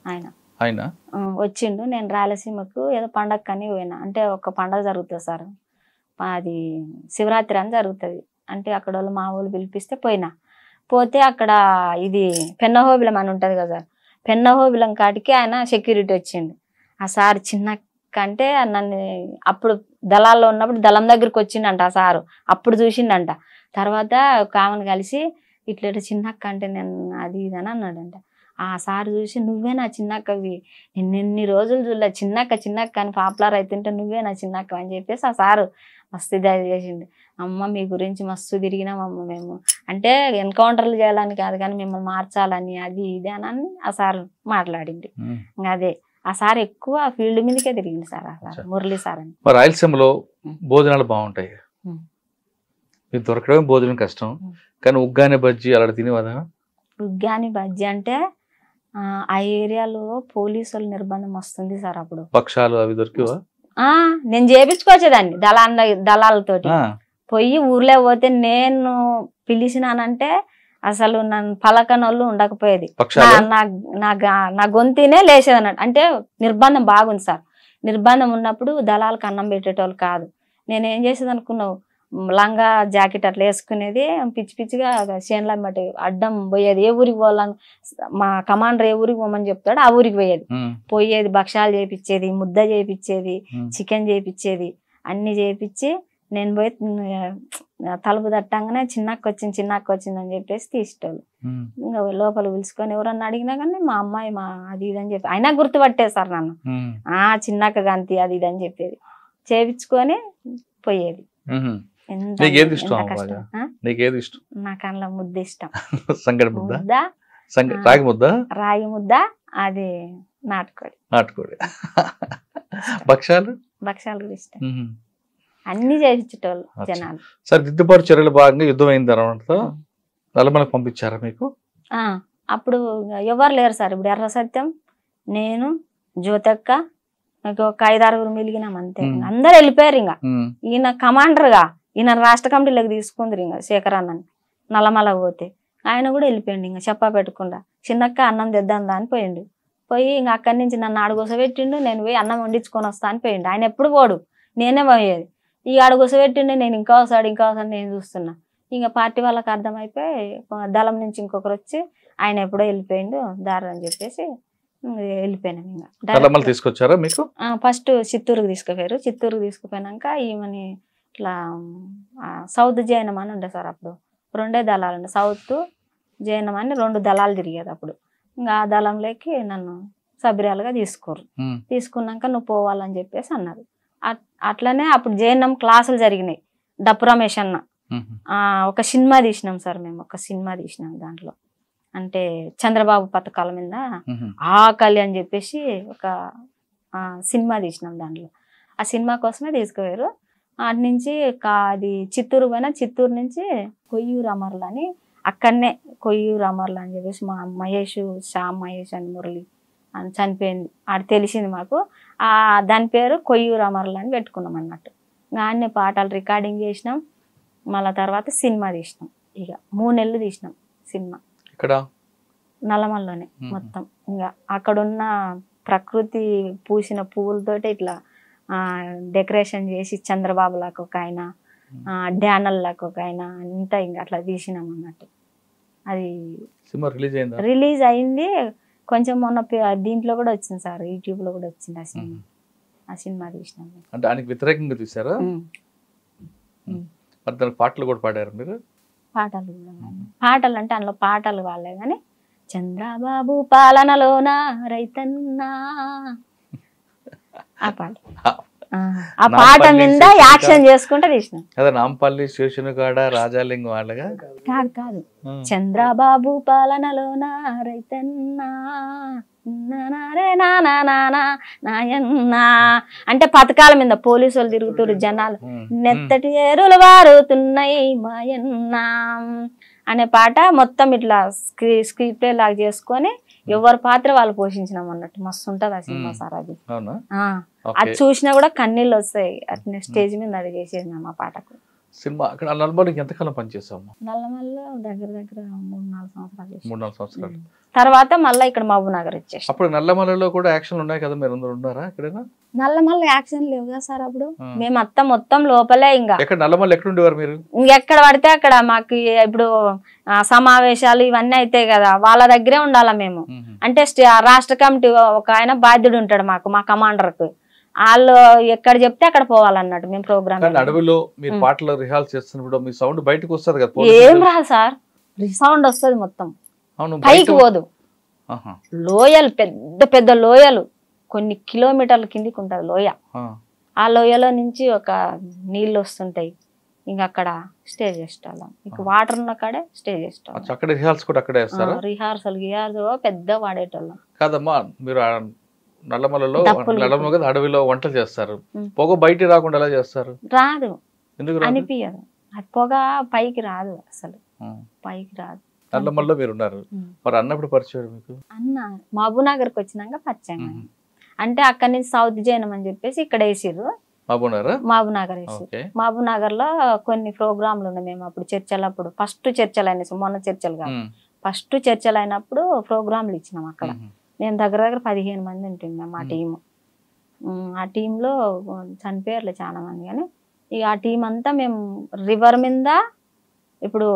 ఆయన. వచ్చిండు. నేను రాయలసీమకు ఏదో పండగ అని పోయినా. అంటే ఒక పండగ జరుగుతుంది సార్, అది శివరాత్రి అని జరుగుతుంది. అంటే అక్కడ వాళ్ళు మా వాళ్ళు పిలిపిస్తే పోతే అక్కడ ఇది పెన్నహోబిలం అని ఉంటుంది కదా సార్, పెన్నహోబిలం కాటికి ఆయన సెక్యూరిటీ వచ్చిండు. ఆ సార్ చిన్న అంటే నన్ను అప్పుడు దళాల్లో ఉన్నప్పుడు దళం దగ్గరికి వచ్చిండంట ఆ సారు. అప్పుడు చూసిండంట. తర్వాత ఒక ఆమెను కలిసి ఇట్లా చిన్నక్క అంటే నేను అది ఇది అని అన్నాడంట. ఆ సార్ చూసి నువ్వే నా చిన్నక్కవి, నేను ఎన్ని రోజులు చూడలే, చిన్నక్క అని పాపులర్ అవుతుంటే నువ్వే నా చిన్నక్క అని చెప్పేసి ఆ సారు మస్తు ఇది చేసిండు. అమ్మ మీ గురించి మస్తు తిరిగినామమ్మ మేము, అంటే ఎన్కౌంటర్లు చేయాలని కాదు కానీ మిమ్మల్ని మార్చాలని అది ఇది అని ఆ సార్ మాట్లాడింది. అదే ఆ సార్ ఎక్కువ ఫీల్డ్ మీదకే తిరిగింది సార్ ఆ సార్, మురళి సార్ అని. రాయలసీమలో భోజనాలు బాగుంటాయి, మీరు దొరకడమే భోజనం కష్టం, కానీ ఉగ్గాని బజ్జీ అలా తినేవాదా? ఉగ్గాని బజ్జీ అంటే ఆ ఏరియాలో పోలీసుల నిర్బంధం వస్తుంది సార్. అప్పుడు పక్షాలు అవి దొరికేవా? నేను చేపించుకొచ్చేదాన్ని దళాలతోటి. పోయి ఊర్లో పోతే నేను పిలిచినానంటే అసలు నన్ను పలకనోళ్ళు ఉండకపోయేది. నా గొంతునే లేచేది అన్నట్టు. అంటే నిర్బంధం బాగుంది సార్. నిర్బంధం ఉన్నప్పుడు దళాలకు అన్నం పెట్టేటోళ్ళు కాదు. నేనేం చేసేది అనుకున్నావు, లంగా జాకెట్ అట్లా వేసుకునేది, పిచ్చి పిచ్చిగా చేనుల బట్టి అడ్డం పోయేది. ఏ ఊరికి పోవాలని మా కమాండర్ ఏ ఊరికి పోమని చెప్తాడు ఆ ఊరికి పోయేది. భక్షాలు చేపించేది, ముద్ద చేపించేది, చికెన్ చేపించేది, అన్ని చేపించి నేను పోయి తలుపు తట్టంగానే చిన్నక్క వచ్చింది అని చెప్పేసి తీసేటోళ్ళు. ఇంకా లోపల పిలుచుకొని ఎవరన్నా అడిగినా కానీ మా అమ్మాయి మా అది ఇది అని చెప్పి అయినా గుర్తుపట్టేది సార్ నన్ను. చిన్నక్క గంతి అది ఇది అని చెప్పేది. చేపించుకొని పోయేది. నాకు అందులో ముద్ద ఇష్టం. రాగి ముద్ద, అది నాటుకోడి భక్షాలు కూడా ఇష్టం. అన్ని చేయించేటోళ్ళు జనాలు. సరే, దిద్దుబాటు చర్యలు భాగంగా యుద్ధం అయిన తర్వాత నల్లమలకు పంపించారా మీకు? అప్పుడు ఎవరు లేరు సార్. ఇప్పుడు ఎర్ర సత్యం, నేను, జ్యోతక్క, ఒక 5-6 మిలిగినాం అంతే. అందరు వెళ్ళిపోయారు. ఇంకా ఈయన కమాండర్గా ఈయన రాష్ట్ర కమిటీలోకి తీసుకుందరు. ఇంకా శేఖర్ అన్నని నల్లమల పోతే ఆయన కూడా వెళ్ళిపోయింది. ఇంకా చెప్పా పెట్టకుండా చిన్నక్క అన్నం తెద్దాందా అని పోయి ఇంకా అక్కడి నుంచి నన్ను ఆడగొసబెట్టిండు, నేను పోయి అన్నం వండించుకొని వస్తా అని పోయిండు. ఆయన ఎప్పుడు పోడు, నేనే పోయేది. ఈ ఆడగొసబెట్టిండు, నేను ఇంకా వస్తాడు నేను చూస్తున్నా. ఇంకా పార్టీ వాళ్ళకి అర్థమైపోయి దళం నుంచి ఇంకొకరు వచ్చి ఆయన ఎప్పుడో వెళ్ళిపోయిండు దారి అని చెప్పేసి వెళ్ళిపోయినాం. ఇంకా తీసుకొచ్చారా మీకు? ఫస్ట్ చిత్తూరుకి తీసుకుపోయారు. చిత్తూరుకి తీసుకుపోయినాక ఈమెని ఇట్లా సౌత్ జైనం అని ఉండే సార్. అప్పుడు 2 దళాలు ఉండే, సౌత్ జైనం అని 2 దళాలు తిరిగేది అప్పుడు. ఇంకా ఆ దళంలోకి నన్ను సబిరాలుగా తీసుకున్నాక నువ్వు పోవాలని చెప్పేసి అన్నారు. అట్లనే అప్పుడు జైనం క్లాసులు జరిగినాయి. డప్పు రమేష్ అన్న ఒక సినిమా తీసినాం సార్ మేము. ఒక సినిమా తీసినాం దాంట్లో, అంటే చంద్రబాబు పథకాల మీద ఆకలి అని చెప్పేసి ఒక సినిమా తీసినాం. దాంట్లో ఆ సినిమా కోసమే తీసుకుపోయారు. అటు నుంచి అది చిత్తూరు పోయినా, చిత్తూరు నుంచి కొయ్యూరు అమర్లు అని అక్కడనే కొయ్యూరు అమర్లు అని చెప్పేసి మా మహేష్, శ్యామ్ మహేష్ అని మురళి అని చనిపోయింది. ఆడ తెలిసింది మాకు. దాని పేరు కొయ్యూరు అమర్లు అని పెట్టుకున్నాం అన్నట్టు. అన్ని పాటలు రికార్డింగ్ చేసినాం. మళ్ళా తర్వాత సినిమా తీసినాం. ఇక 3 నెలలు తీసినాం సినిమా ఇక్కడ నల్లమల్లోనే మొత్తం. ఇంకా అక్కడున్న ప్రకృతి పూసిన పువ్వులతోటి ఇట్లా డెకరేషన్ చేసి చంద్రబాబు లాగా ఒక ఆయన, డ్యానల్ లాగా ఒక ఆయన, అంతా ఇంకా అట్లా తీసినాం అన్నట్టు. అది రిలీజ్ అయింది కొంచెం మొన్న దీంట్లో కూడా వచ్చింది సార్, యూట్యూబ్ లో కూడా వచ్చింది ఆ సినిమా. ఆ సినిమా తీసినాం. అంటే ఆయనకి వ్యతిరేకంగా తీసారా? పాటలు కూడా పాడారు మీరు? పాటలు కూడా, పాటలు అంటే అందులో పాటలు వాళ్ళే కానీ చంద్రబాబు పాలనలోన రైతన్నా ఆ పాట, ఆ పాట మీద యాక్షన్ చేసుకుంటే తీసినాం. అదే నాంపల్లి స్టేషన్ కాడ రాజాలింగం వాళ్ళగా కాదు చంద్రబాబు పాలనలోన రైతన్నా నాయన్నా అంటే పథకాల మీద పోలీసు వాళ్ళు తిరుగుతున్నారు, జనాలు నెత్తటి ఏరులు వారుతున్నాయి మాయన్నా అనే పాట మొత్తం ఇట్లా స్క్రిప్ట్ లాగా చేసుకొని ఎవరి పాత్ర వాళ్ళు పోషించినాం అన్నట్టు. మస్తు ఉంటది ఆ సినిమా సార్. అది అది చూసినా కూడా కన్నీళ్ళు వస్తాయి. అట్నే స్టేజ్ మీద అది చేసేసినాం ఆ పాటకు. సినిమా అక్కడ నల్లమల్లికి ఎంతకాలం పనిచేసాము? నల్లమల్లిలో దగ్గర 3-4 సంవత్సరాలు. 3-4 సంవత్సరాలు తర్వాత మళ్ళీ ఇక్కడ మహబూబ్ నగర్ వచ్చేసి. అప్పుడు నల్లమల్లిలో కూడా యాక్షన్ ఉన్నాయి కదా, మీరు అందరూ ఉన్నారా ఎక్కడైనా? నల్లమల్లి యాక్షన్ లేవు కదా సార్ అప్పుడు. మేము మొత్తం లోపలే. ఇంకా నల్లమల్లి ఎక్కడ ఉండేవారు మీరు? ఇంకెక్కడ పడితే అక్కడ మాకు ఇప్పుడు సమావేశాలు ఇవన్నీ అయితే కదా, వాళ్ళ దగ్గరే ఉండాలా మేము. అంటే రాష్ట్ర కమిటీ ఒక ఆయన బాధ్యుడు ఉంటాడు మాకు, మా కమాండర్ కు. వాళ్ళు ఎక్కడ చెప్తే అక్కడ పోవాలన్నట్టు మేము ప్రోగ్రామ్. అడవిలో మీరు పాటలు రిహార్స్ చేస్తున్నప్పుడు మీ సౌండ్ బయటకు వస్తుంది కదా? ఏం రాదు సార్, సౌండ్ వస్తుంది మొత్తం, పైకి పోదు. లోయలు పెద్ద పెద్ద లోయలు, కొన్ని కిలోమీటర్ల కిందికి ఉంటది లోయ. ఆ లోయలో నుంచి ఒక నీళ్ళు వస్తుంటాయి. ఇంకా అక్కడ స్టే చేసేవాళ్ళం. ఇంక వాటర్ ఉన్న కాడే స్టే చేసేవాళ్ళం. రిహార్సల్ పెద్ద వాడేటోళ్ళం కాదమ్మా. మీరు నల్లమల్లలో అడవిలో వంటలు చేస్తారు, పొగ బయట రాకుండా ఎలా చేస్తారు? రాదు, అనిపించదు. అది పొగ పైకి రాదు, అసలు పైకి రాదు. నల్లమల్లో మీరు ఉన్నారు మరి, అన్నప్పుడు పరిచయం మీకు? అన్న మహబూబ్ నగర్కి వచ్చినాక పరిచయం. అంటే అక్కడి నుంచి సౌత్ జైనం అని చెప్పేసి ఇక్కడ వేసిర్రు, మహబూబ్ నగర్ వేసి. మహబూబ్ నగర్ లో కొన్ని ప్రోగ్రాంలు ఉన్నాయి. మేము అప్పుడు చర్చలు, అప్పుడు ఫస్ట్ చర్చలు అయినాయి, మొన్న చర్చలు కాదు, ఫస్ట్ చర్చలు అయినప్పుడు ప్రోగ్రాంలు ఇచ్చినాం అక్కడ. మేము దగ్గర 15 మంది ఉంటున్నాం మా టీము. ఆ టీంలో చనిపోయారులే చాలా మంది, కానీ ఇక ఆ టీం అంతా మేము రివర్ మీద, ఇప్పుడు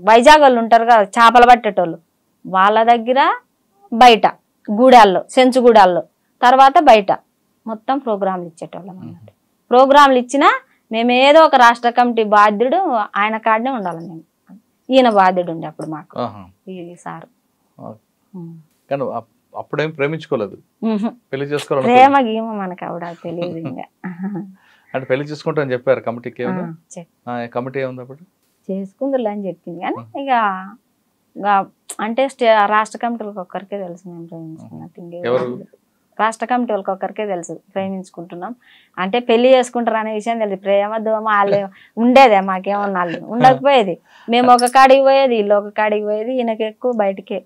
వైజాగ్ వాళ్ళు ఉంటారు కదా చేపలు పట్టేటోళ్ళు, వాళ్ళ దగ్గర బయట గూడాల్లో, సెంచుగూడాల్లో, తర్వాత బయట మొత్తం ప్రోగ్రాంలు ఇచ్చేటోళ్ళం అన్నట్టు. ప్రోగ్రాంలు ఇచ్చినా మేము ఏదో ఒక రాష్ట్ర కమిటీ బాధ్యుడు ఆయన కాడనే ఉండాలి. మేము ఈయన బాధ్యుడు ఉండే అప్పుడు మాకు ఈ సారు. అప్పుడేం ప్రేమించుకోలేదు, పెళ్లి చేసుకోవాలి, ప్రేమ గీమ మనకు ఆవిడ తెలియదు. ఇంకా అంటే పెళ్లి చేసుకుంటారని చెప్పారు కమిటీకి? కమిటీ ఏముంది అప్పుడు? చేసుకుందరులే అని చెప్పింది, కానీ ఇక అంటే రాష్ట్ర కమిటీ వాళ్ళకి ఒక్కరికే తెలుసు మేము ప్రేమించుకున్నట్టు. రాష్ట్ర కమిటీ వాళ్ళకి ఒక్కరికే తెలుసు ప్రేమించుకుంటున్నాం అంటే, పెళ్లి చేసుకుంటారు అనే విషయం తెలుసు. ప్రేమ దోమ వాళ్ళు ఉండేదే మాకేమన్నా, వాళ్ళు ఉండకపోయేది. మేము ఒక కాడికి పోయేది, వీళ్ళు ఒక కాడికి పోయేది. ఈయనకి ఎక్కువ బయటకే.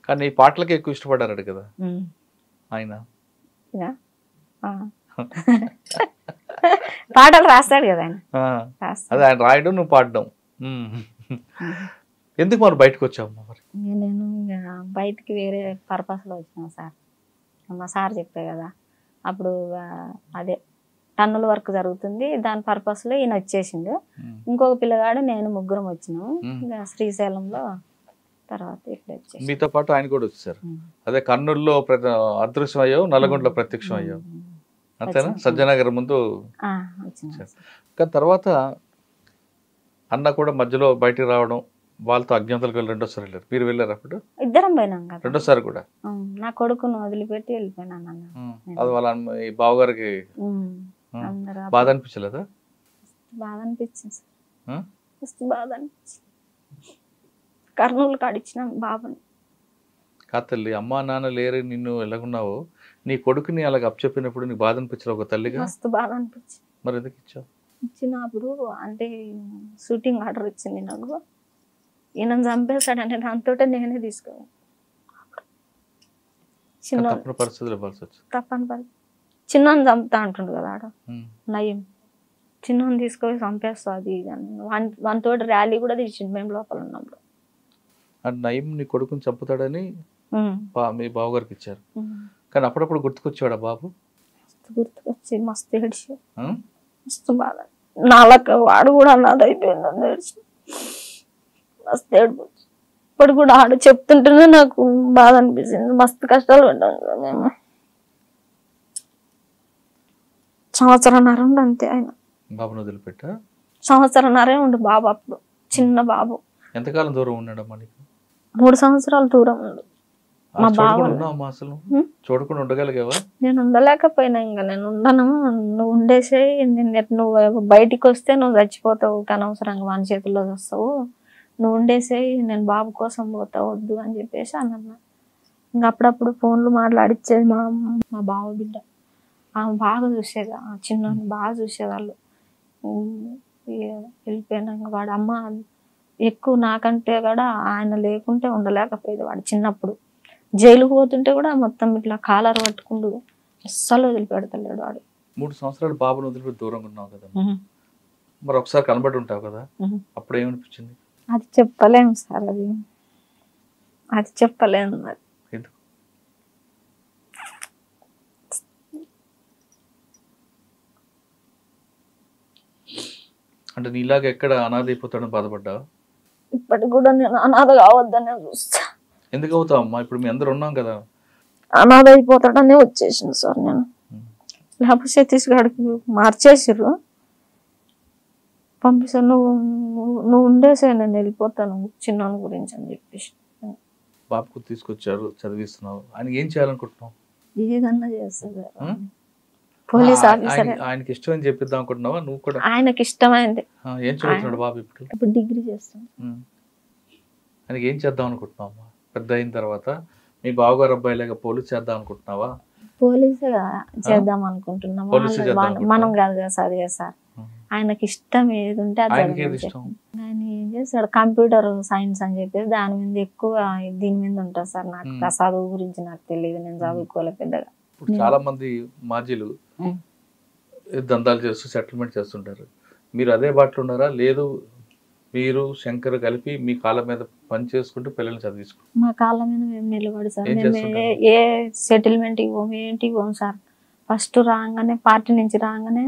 కానీ పాటలకి ఎక్కువ ఇష్టపడ్డారు కదా ఆయన? పాటలు రాస్తాడు కదా ఆయన. అదే ఆయన రాయడం, నువ్వు పాడడం. ఎందుకు మరి బయటకు వచ్చావు? నేను బయటికి వేరే పర్పస్ లో వచ్చినా సార్. మా సార్ చెప్పే కదా అప్పుడు అదే టన్నుల వర్క్ జరుగుతుంది, దాని పర్పస్లో ఈయన వచ్చేసిండు. ఇంకొక పిల్లగాడు నేను ముగ్గురం వచ్చినాము. ఇంకా శ్రీశైలంలో తర్వాత ఇక్కడ వచ్చేసి మీతో పాటు ఆయన కూడా వచ్చారు. అదే కర్నూలులో అదృశ్యం అయ్యావు, నల్గొండలో ప్రత్యక్షం అయ్యావు అంతేనా? సజ్జనగర్ ముందు వచ్చిన కానీ తర్వాత అన్న కూడా మధ్యలో బయటికి రావడం, వాళ్ళతో అజ్ఞాతలకు వెళ్ళి రెండోసారి వెళ్ళారు. మీరు వెళ్ళారు అప్పుడు? ఇద్దరం పోయినాం కదా. రెండోసారి కూడా నా కొడుకును వదిలిపెట్టి వెళ్ళిపోయినాను అన్న. అది వాళ్ళ ఈ బావగారికి అందరూ బాధ అనిపించలేదా? బాధ అనిపించింది సార్, మస్తు బాధ అనిపించింది. కర్నూలు కాడిచ్చినాం బాబుని. తల్లి అమ్మా నాన్న లేరు, నిన్ను ఎలాగున్నావు, నీ కొడుకుని అలాగ అప్పచెప్పినప్పుడు నీకు బాధ అనిపించలేదు ఒక తల్లిగా? మస్తు బాధ అనిపించింది. మరి ఎందుకు ఇచ్చావు? ఇచ్చినప్పుడు అంటే షూటింగ్ ఆర్డర్ వచ్చింది నాకు, ఈయన చంపేశాడంటే దాంతో నేనే తీసుకోవాలి. చిన్న పరిస్థితులు ఇవ్వాల్సి వచ్చింది. తప్పని పరిస్థితి. చిన్నని చంపుతా అంటుండు కదా ఆడ నయం, చిన్నని తీసుకొని చంపేస్తా అది వానితో ర్యాలీ కూడా తీసిండు మేము లోపల ఉన్నప్పుడు. నయం నీ కొడుకుని చంపుతాడని మీ బావగారికి ఇచ్చారు. కానీ అప్పుడప్పుడు గుర్తుకొచ్చాడా బాబు? గుర్తుకొచ్చి మస్తు ఏడిచి మస్తు బాధ. నాలుక వాడు కూడా అన్నది అయిపోయిందని ఏడిచి మస్తు ఏడుపు. ఇప్పుడు కూడా ఆడు చెప్తుంటేనే నాకు బాధ అనిపించింది. మస్తు కష్టాలు పడ్డాం కదా మేము. సంవత్సరంన్నర ఉండు అంతే ఆయన. బాబును వదిలిపెట్టా? సంవత్సరంన్నరే ఉండు బాబు అప్పుడు, చిన్న బాబు. ఎంతకాలం దూరం ఉన్నాడమ్మా నీకు? 3 సంవత్సరాలు దూరం ఉండు. మా బావ అసలు చూడకుండా ఉండగలిగావా? నేను ఉండలేకపోయినా. ఇంకా నేను ఉండను, నువ్వు ఉండేసే, నువ్వు బయటికి వస్తే నువ్వు చచ్చిపోతావు, అనవసరంగా వాని చేతుల్లో వస్తావు, నువ్వు ఉండేసే, నేను బాబు కోసం పోతా, వద్దు అని చెప్పేసి అన్న. ఇంకా అప్పుడప్పుడు ఫోన్లు మాట్లాడిచ్చేది మా బావ బిడ్డ. ఆమె బాగా చూసేది, చిన్న బాగా చూసేవాళ్ళు. వెళ్ళిపోయినాక వాడు అమ్మ ఎక్కువ నాకంటే కూడా ఆయన లేకుంటే ఉండలేకపోయేది. వాడు చిన్నప్పుడు జైలుకు పోతుంటే కూడా మొత్తం ఇట్లా కాలర్ పట్టుకుంటూ అస్సలు వదిలిపెడతలేడు వాడు. 3 సంవత్సరాలు బాబును వదిలిపెట్టి దూరంగా ఉన్నావు కదా, మరి ఒకసారి కనబడి ఉంటావు కదా, అప్పుడు ఏమనిపించింది? అది చెప్పలేము సార్, అది చెప్పలేము. మరి అంటే నీలాగా ఎక్కడ అనాథ అయిపోతాడని బాధపడ్డా? ఇప్పటికి కూడా నేను అనాథ కావద్దనే చూస్తా. ఎందుకు అవుతావు అమ్మా? ఇప్పుడు మీ అందరు ఉన్నాం కదా. అనాథ అయిపోతాడనే వచ్చేసింది సార్ నేను. లేకపోతే సతీష్ గారికి మార్చేసిర్రు, పంపిస్తాను, నువ్వు ఉండేసే, నేను వెళ్ళిపోతాను చిన్న గురించి అని చెప్పేసి. బాబుకు తీసుకొచ్చారు, చదివిస్తున్నావు, ఆయనకి ఏం చేయాలనుకుంటున్నావు? ఏదన్నా చేస్తుంది పోలీస్ ఆఫీసర్. ఆయనకి ఇష్టం అని చెప్పిద్దాం అనుకుంటున్నావా నువ్వు కూడా? ఆయనకి ఇష్టమైంది. ఏం చదువుతున్నాడు బాబు ఇప్పుడు? ఇప్పుడు డిగ్రీ చేస్తాను. ఆయనకి ఏం చేద్దాం అనుకుంటున్నావు పెద్ద అయిన తర్వాత? మీ బావగారు అబ్బాయిలాగా పోలీస్ చేద్దాం అనుకుంటున్నావా? పోలీసు చేద్దాం అనుకుంటున్నాము. మనం కాదు కదా చదివే సార్, ఆయనకి ఇష్టం ఏది ఉంటే అది. ఆయన ఏం చేస్తాడు, కంప్యూటర్ సైన్స్ అని చెప్పేసి దాని మీద ఎక్కువ, దీని మీద ఉంటుంది సార్. నాకు చదువు గురించి నాకు తెలియదు, నేను చదువుకోలే పెద్దగా. చాలా మంది మాజీలు దందాలు చేస్తూ సెటిల్మెంట్ చేస్తుంటారు. మీరు అదే బాటలో ఉన్నారా? లేదు మీరు శంకర్ కలిపి మీ కాళ్ళ మీద పని చేసుకుంటూ పిల్లల్ని చదివించుకుంటారు? మా కాళ్ళ మీద మేము నిలబడి సార్, మేము ఏ సెటిల్మెంట్ ఇవ్వము, ఏంటి ఇవ్వము సార్. ఫస్ట్ రాగానే, పార్టీ నుంచి రాగానే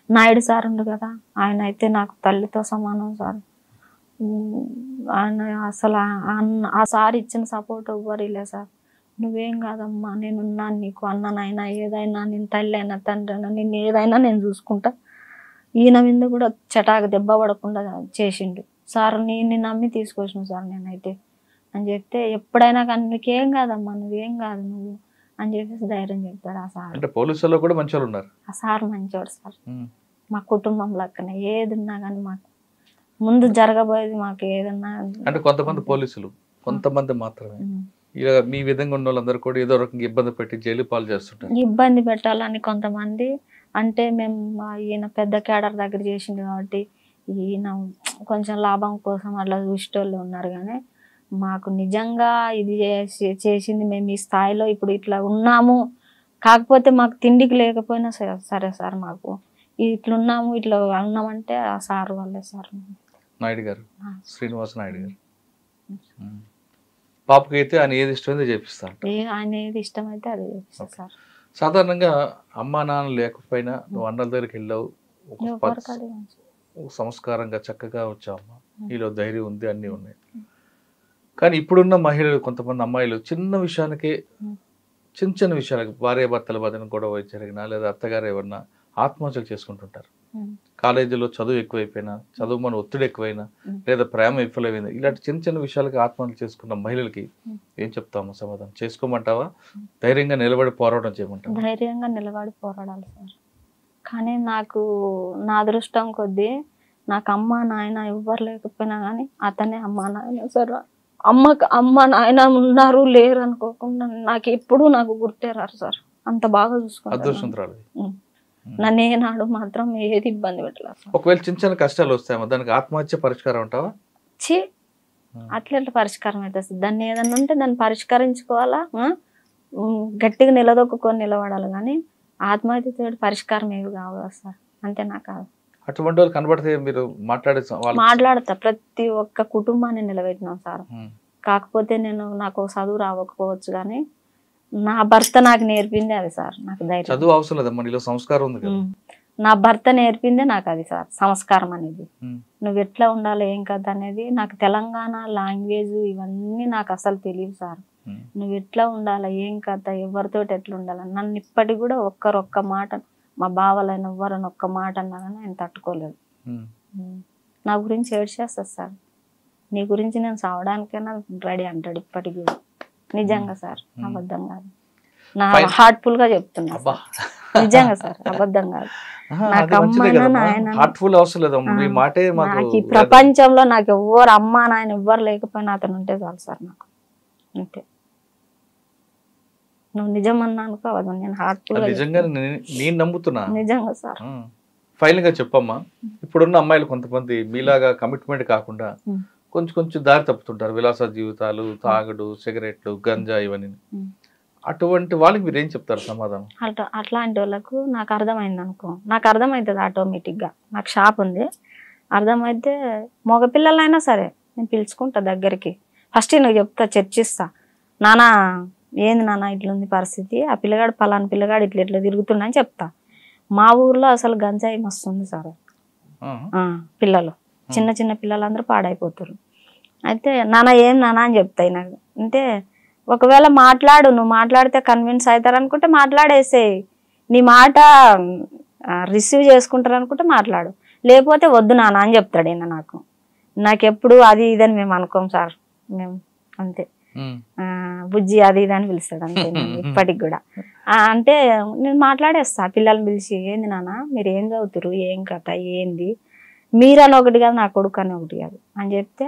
నాయుడు సార్ ఉండు కదా, ఆయన అయితే నాకు తల్లితో సమానం సార్. ఆయన అసలు ఆ సార్ ఇచ్చిన సపోర్ట్ ఎవ్వరు లే సార్. నువ్వేం కాదమ్మా, నేనున్నాను నీకు, అన్ననైనా ఏదైనా, నేను తల్లి అయినా తండ్రి అయినా, నిన్ను ఏదైనా నేను చూసుకుంటా. ఈయన మీద కూడా చటాకు దెబ్బ పడకుండా చేసిండు సార్. నిన్ను నమ్మి తీసుకొచ్చిన సార్ నేనైతే అని చెప్తే, ఎప్పుడైనా కానీ నీకేం కాదమ్మా, నువ్వేం కాదు నువ్వు అని చెప్పేసి ధైర్యం చెప్తాడు ఆ సార్. అంటే పోలీసుల్లో కూడా మంచోళ్ళు ఉన్నారు. ఆ సార్ మంచోడు సార్. మా కుటుంబం లెక్కనే ఏది ఉన్నా కానీ మాకు ముందు జరగబోయేది, మాకు ఏదన్నా. అంటే కొంతమంది పోలీసులు, కొంతమంది మాత్రమే ఇలా మీ విధంగా ఉన్న వాళ్ళందరూ కూడా ఏదో రకంగా ఇబ్బంది పెట్టి జైలు పాలు చేస్తుంటారు. ఇబ్బంది పెట్టాలని కొంతమంది, అంటే మేము ఈయన పెద్ద కేడర్ దగ్గర చేసింది కాబట్టి ఈయన కొంచెం లాభం కోసం అట్లా చూసేటోళ్ళు ఉన్నారు. కానీ మాకు నిజంగా ఇది చేసింది, మేము ఈ స్థాయిలో ఇప్పుడు ఇట్లా ఉన్నాము, కాకపోతే మాకు తిండికి లేకపోయినా సరే సార్, మాకు ఇట్లున్నాము, ఇట్లా ఉన్నామంటే ఆ సార్ వాళ్ళే సార్. నాయుడు గారు, శ్రీనివాస నాయుడు గారు. పాపకి అయితే ఆయన ఏది ఇష్టమైందో చేపిస్తాను. ఆయన ఏది ఇష్టమైతే అది చేపిస్తా సార్. సాధారణంగా అమ్మా నాన్న లేకపోయినా నువ్వు అన్నల దగ్గరికి వెళ్ళావు, ఒక సంస్కారంగా చక్కగా వచ్చావమ్మా, నీలో ధైర్యం ఉంది, అన్నీ ఉన్నాయి. కానీ ఇప్పుడున్న మహిళలు, కొంతమంది అమ్మాయిలు చిన్న విషయానికి, చిన్న చిన్న విషయాలకి, భార్యాభర్తల మధ్యన గొడవ జరిగినా లేదా అత్తగారు ఎవరన్నా ఆత్మహత్యలు చేసుకుంటుంటారు. కాలేజీలో చదువు ఎక్కువైపోయినా, చదువు మన ఒత్తిడి ఎక్కువైనా, లేదా ప్రేమ విఫలమైంది, ఇలాంటి చిన్న చిన్న విషయాలకి ఆత్మహత్యలు చేసుకున్న మహిళలకి ఏం చెప్తాము సమాధానం? చేసుకోమంటావా, ధైర్యంగా నిలబడి పోరాటం చేయమంటావా? ధైర్యంగా నిలబడి పోరాడాలి సార్. కానీ నాకు నా అదృష్టం కొద్దీ నాకు అమ్మ నాయన ఎవ్వరు లేకపోయినా కానీ అతనే అమ్మ నాయన సార్. అమ్మ నాయన ఉన్నారు లేరు అనుకోకుండా నాకు ఎప్పుడు నాకు గుర్తేరారు సార్. అంత బాగా చూసుకుంటారు. నన్ను ఏనాడు మాత్రం ఏది ఇబ్బంది పెట్టలేదు. ఒకవేళ చిన్న చిన్న కష్టాలు వస్తాయేమో, దానికి ఆత్మహత్య పరిష్కారం అంటావా? అట్లా పరిష్కారం అవుతుంది. దాన్ని ఏదన్నా ఉంటే దాన్ని పరిష్కరించుకోవాలా, గట్టిగా నిలదొక్కుని నిలబడాలి. కానీ ఆత్మహత్య పరిష్కారం ఏవి కావాలి సార్, అంతే నాకు కాదు. అటువంటి వాళ్ళు కనబడితే మీరు మాట్లాడతా. ప్రతి ఒక్క కుటుంబాన్ని నిలబెట్టినాం సార్. కాకపోతే నాకు చదువు రావకపోవచ్చు కానీ నా భర్త నాకు నేర్పింది అది సార్. నాకు ధైర్యం. చదువు అవసరం లేదమ్మా, నీలో సంస్కారం ఉంది కదా. నా భర్త నేర్పిందే నాకు అది సార్, సంస్కారం అనేది. నువ్వు ఎట్లా ఉండాలి ఏం కదా అనేది నాకు తెలంగాణ లాంగ్వేజ్ ఇవన్నీ నాకు అసలు తెలియదు సార్. నువ్వు ఎట్లా ఉండాలి ఏం కథ, ఎవరితో ఎట్లా ఉండాలి, నన్ను ఇప్పటికి కూడా ఒక్క మాట, మా బావలైన ఎవ్వరని ఒక్క మాట అన్నా కానీ ఆయన తట్టుకోలేదు. నా గురించి ఏడ్చేస్తుంది సార్. నీ గురించి నేను సావడానికైనా రెడీ అంటాడు ఇప్పటికి కూడా. నిజంగా సార్, అబద్ధం కాదు. నా హార్ట్ఫుల్ గా చెప్తున్నా నిజంగా సార్, అబద్ధం కాదు. నాకు అమ్మ నాయన నాకు ఈ ప్రపంచంలో నాకు ఎవ్వరు అమ్మ నాయన ఎవ్వరు లేకపోయినా అతను ఉంటే చాలు సార్ నాకు, అంతే. నువ్వు నిజం అన్నా అనుకో, నేను హార్ట్ఫుల్ గా నేను నమ్ముతున్నా. నిజంగా సార్. ఫైనల్ గా చెప్పమ్మా, ఇప్పుడున్న అమ్మాయిలు కొంతమంది మీలాగా కమిట్మెంట్ కాకుండా కొంచెం దారి తప్పుతుంటారు. విలాస జీవితాలు, తాగుడు, సిగరెట్లు, గంజా ఇవన్నీ. అటువంటి వాళ్ళకి మీరు ఏం చెప్తారు సమాధానం? అట్లాంటి వాళ్ళకు నాకు అర్థమైంది అనుకో, నాకు అర్థమవుతుంది ఆటోమేటిక్ గా. నాకు షాప్ ఉంది, అర్థమైతే మగపిల్లలైనా సరే నేను పిలుచుకుంటా దగ్గరికి. ఫస్ట్ నువ్వు చెప్తా, చర్చిస్తా. నానా ఏంది నాన్న ఇట్లుంది పరిస్థితి, ఆ పిల్లగాడు పలానా పిల్లగాడు ఇట్లా తిరుగుతున్నా అని చెప్తా. మా ఊర్లో అసలు గంజాయి మస్తుంది సార్. పిల్లలు చిన్న పిల్లలందరూ పాడైపోతారు. అయితే నాన్న ఏం నాన్న అని చెప్తాయి నాకు. అంటే ఒకవేళ నువ్వు మాట్లాడితే కన్విన్స్ అవుతారు అనుకుంటే మాట్లాడేసేయి, నీ మాట రిసీవ్ చేసుకుంటారు అనుకుంటే మాట్లాడు, లేకపోతే వద్దు నాన్న అని చెప్తాడు ఈయన నాకు. నాకెప్పుడు అది ఇదని మేము అనుకోం సార్, మేము అంతే. బుజ్జి అది ఇది అని పిలుస్తాడు అంతే ఇప్పటికి కూడా. అంటే నేను మాట్లాడేస్తా పిల్లల్ని పిలిచి, ఏంది నాన్న మీరు ఏం చదువుతారు, ఏం కథ ఏంది, మీరని ఒకటి కాదు నా కొడుకు అని ఒకటి కాదు అని చెప్తే,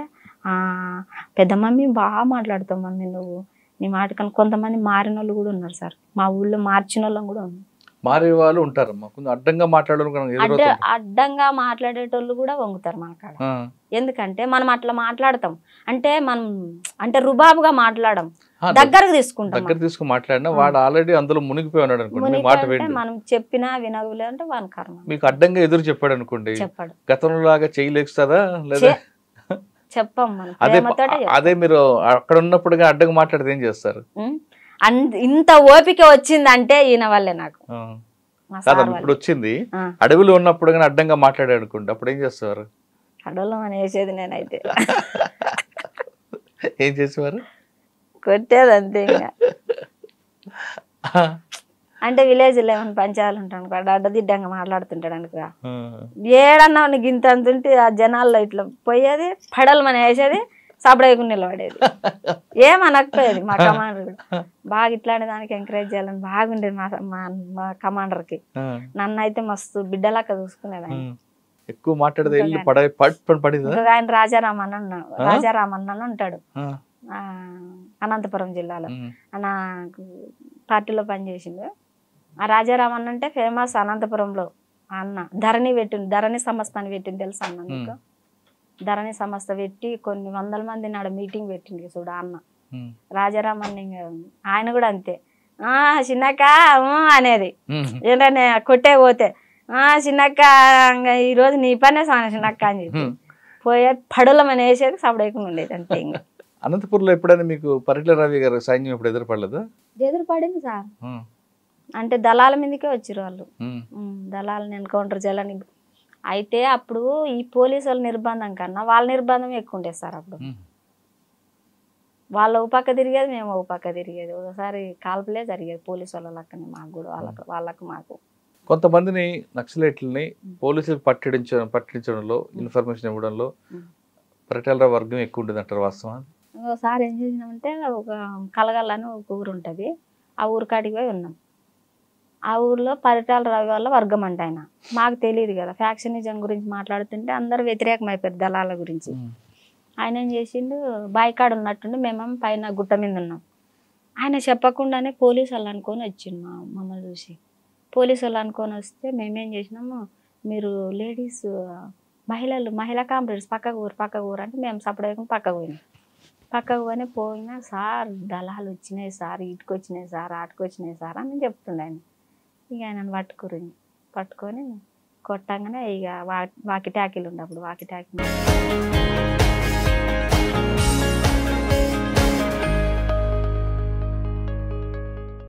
పెద్ద మమ్మీ బాగా మాట్లాడుతావు మమ్మీ నువ్వు, నీ మాట కానీ. కొంతమంది మారిన వాళ్ళు కూడా ఉన్నారు సార్, మా ఊళ్ళో మార్చిన వాళ్ళం కూడా ఉన్నారు. మారే వాళ్ళు ఉంటారమ్మా, అడ్డంగా మాట్లాడేటోళ్ళు కూడా వంగుతారు మా కాడ. ఎందుకంటే మనం అట్లా మాట్లాడతాం అంటే మనం అంటే రుబాబుగా మాట్లాడడం, దగ్గరకు తీసుకుంటాం. మాట్లాడినా వాడు ఆల్రెడీ అందులో మునిగిపోయి ఉన్నాడు అనుకోండి, మనం చెప్పినా వినగులే అంటే వాని కర్మ. మీకు అడ్డంగా ఎదురు చెప్పాడు అనుకోండి, చెప్పాడు గతంలో లాగా చేయలేస్తుందా లేదా చెప్పం. అదే మీరు అక్కడ ఉన్నప్పుడు అడ్డంగా మాట్లాడితే ఏం చేస్తారు? ఇంత ఓపిక వచ్చిందంటే ఈయన వల్లే నాకు. ఇప్పుడు వచ్చింది, అడవిలో ఉన్నప్పుడు కానీ అడ్డంగా మాట్లాడాడు అనుకోండి, అప్పుడు ఏం చేస్తారు? అడవులో అని వేసేది నేనైతే. ఏం చేసేవారు? కొట్టేది అంతే. ఇంకా అంటే విలేజ్ 11 పంచాలు ఉంటాను, అడ్డదిడ్డంగా మాట్లాడుతుంటాడు అనుకో, ఏడన్నా గింత అంతుంటే ఆ జనాల్లో ఇట్లా పోయేది, పడలు మన వేసేది, సపడేయకుండా నిలబడేది, ఏమనకపోయేది. మా కమాండర్ బాగా ఇట్లాంటి దానికి ఎంకరేజ్ చేయాలని బాగుండేది మా కమాండర్ కి. నన్ను అయితే మస్తు బిడ్డలాగా చూసుకునేది. ఎక్కువ మాట్లాడేది. ఆయన రాజారామన్న ఉంటాడు అనంతపురం జిల్లాలో, నాకు పార్టీలో పనిచేసిండు. ఆ రాజారామన్న అంటే ఫేమస్ అనంతపురంలో. అన్న ధరణి సంస్థ అని పెట్టింది తెలుసా అన్న నీకు? ధరణి సంస్థ పెట్టి కొన్ని 100 మంది నాడు మీటింగ్ పెట్టింది చూడ అన్న రాజారామన్న. ఆయన కూడా అంతే, చిన్నక్క అనేది. ఏంటనే కొట్టే పోతే చిన్నక్క ఈరోజు నీ పనే చిన్నక్క అని చెప్పి పోయే పడులమని వేసేది, సపడేయకుండా ఉండేది అంతే. ఇంకా అనంతపురంలో ఎప్పుడైనా మీకు పరిట్ల రవి గారు సైన్యం ఎప్పుడు ఎదురుపడలేదా? ఎదురు పడింది సార్. ఉమ్, అంటే దళాల మీదకే వచ్చిరు వాళ్ళు. ఉమ్, దళాలను ఎన్కౌంటర్ చేయాలని. అయితే అప్పుడు ఈ పోలీసు వాళ్ళ నిర్బంధం కన్నా వాళ్ళ నిర్బంధం ఎక్కువ ఉండేది సార్. అప్పుడు ఉమ్. వాళ్ళ ఒక పక్క తిరిగేది, మేము ఒక పక్క తిరిగేది. ఒకసారి కాల్పులే జరిగేది పోలీసు వాళ్ళ లెక్కనే, మాకు కూడా వాళ్ళకు మాకు. కొంతమందిని నక్సలైట్లని పోలీసులకు పట్టించడంలో ఇన్ఫర్మేషన్ ఇవ్వడంలో పరిటాల రావు వర్గం ఎక్కువ ఉంటుంది అంటారు, వాస్తవం? ఒకసారి ఏం చేసినామంటే ఒక కలగలని ఒక ఊరు ఉంటుంది, ఆ ఊరు కాడికి పోయి ఉన్నాం. ఆ ఊర్లో పరిటాల రవి వాళ్ళ వర్గం అంటే ఆయన. మాకు తెలియదు కదా, ఫ్యాక్షనిజం గురించి మాట్లాడుతుంటే అందరు వ్యతిరేకం అయిపోయారు దళాల గురించి. ఆయన ఏం చేసిండు, బాయికాడు ఉన్నట్టుండి మేమేమో పైన గుట్ట మీద ఉన్నాం. ఆయన చెప్పకుండానే పోలీసు వాళ్ళు అనుకొని వచ్చిండు మమ్మల్ని చూసి. పోలీసు వాళ్ళు అనుకొని వస్తే మేమేం చేసినాము, మీరు లేడీస్ మహిళా కాంప్లెక్స్ పక్కకు ఊరు అంటే మేము సపరేట్గా పక్కకు పోయినా సార్ దళాలు వచ్చినాయి సార్, ఇటుకు వచ్చినాయి సార్, ఆటుకు వచ్చినాయి సార్ అని చెప్తుండే ఆయన. ఇక ఆయనను పట్టుకొని కొట్టంగానే ఇక వాకి ట్యాకిల్ ఉండే, అప్పుడు వాకి ట్యాకిల్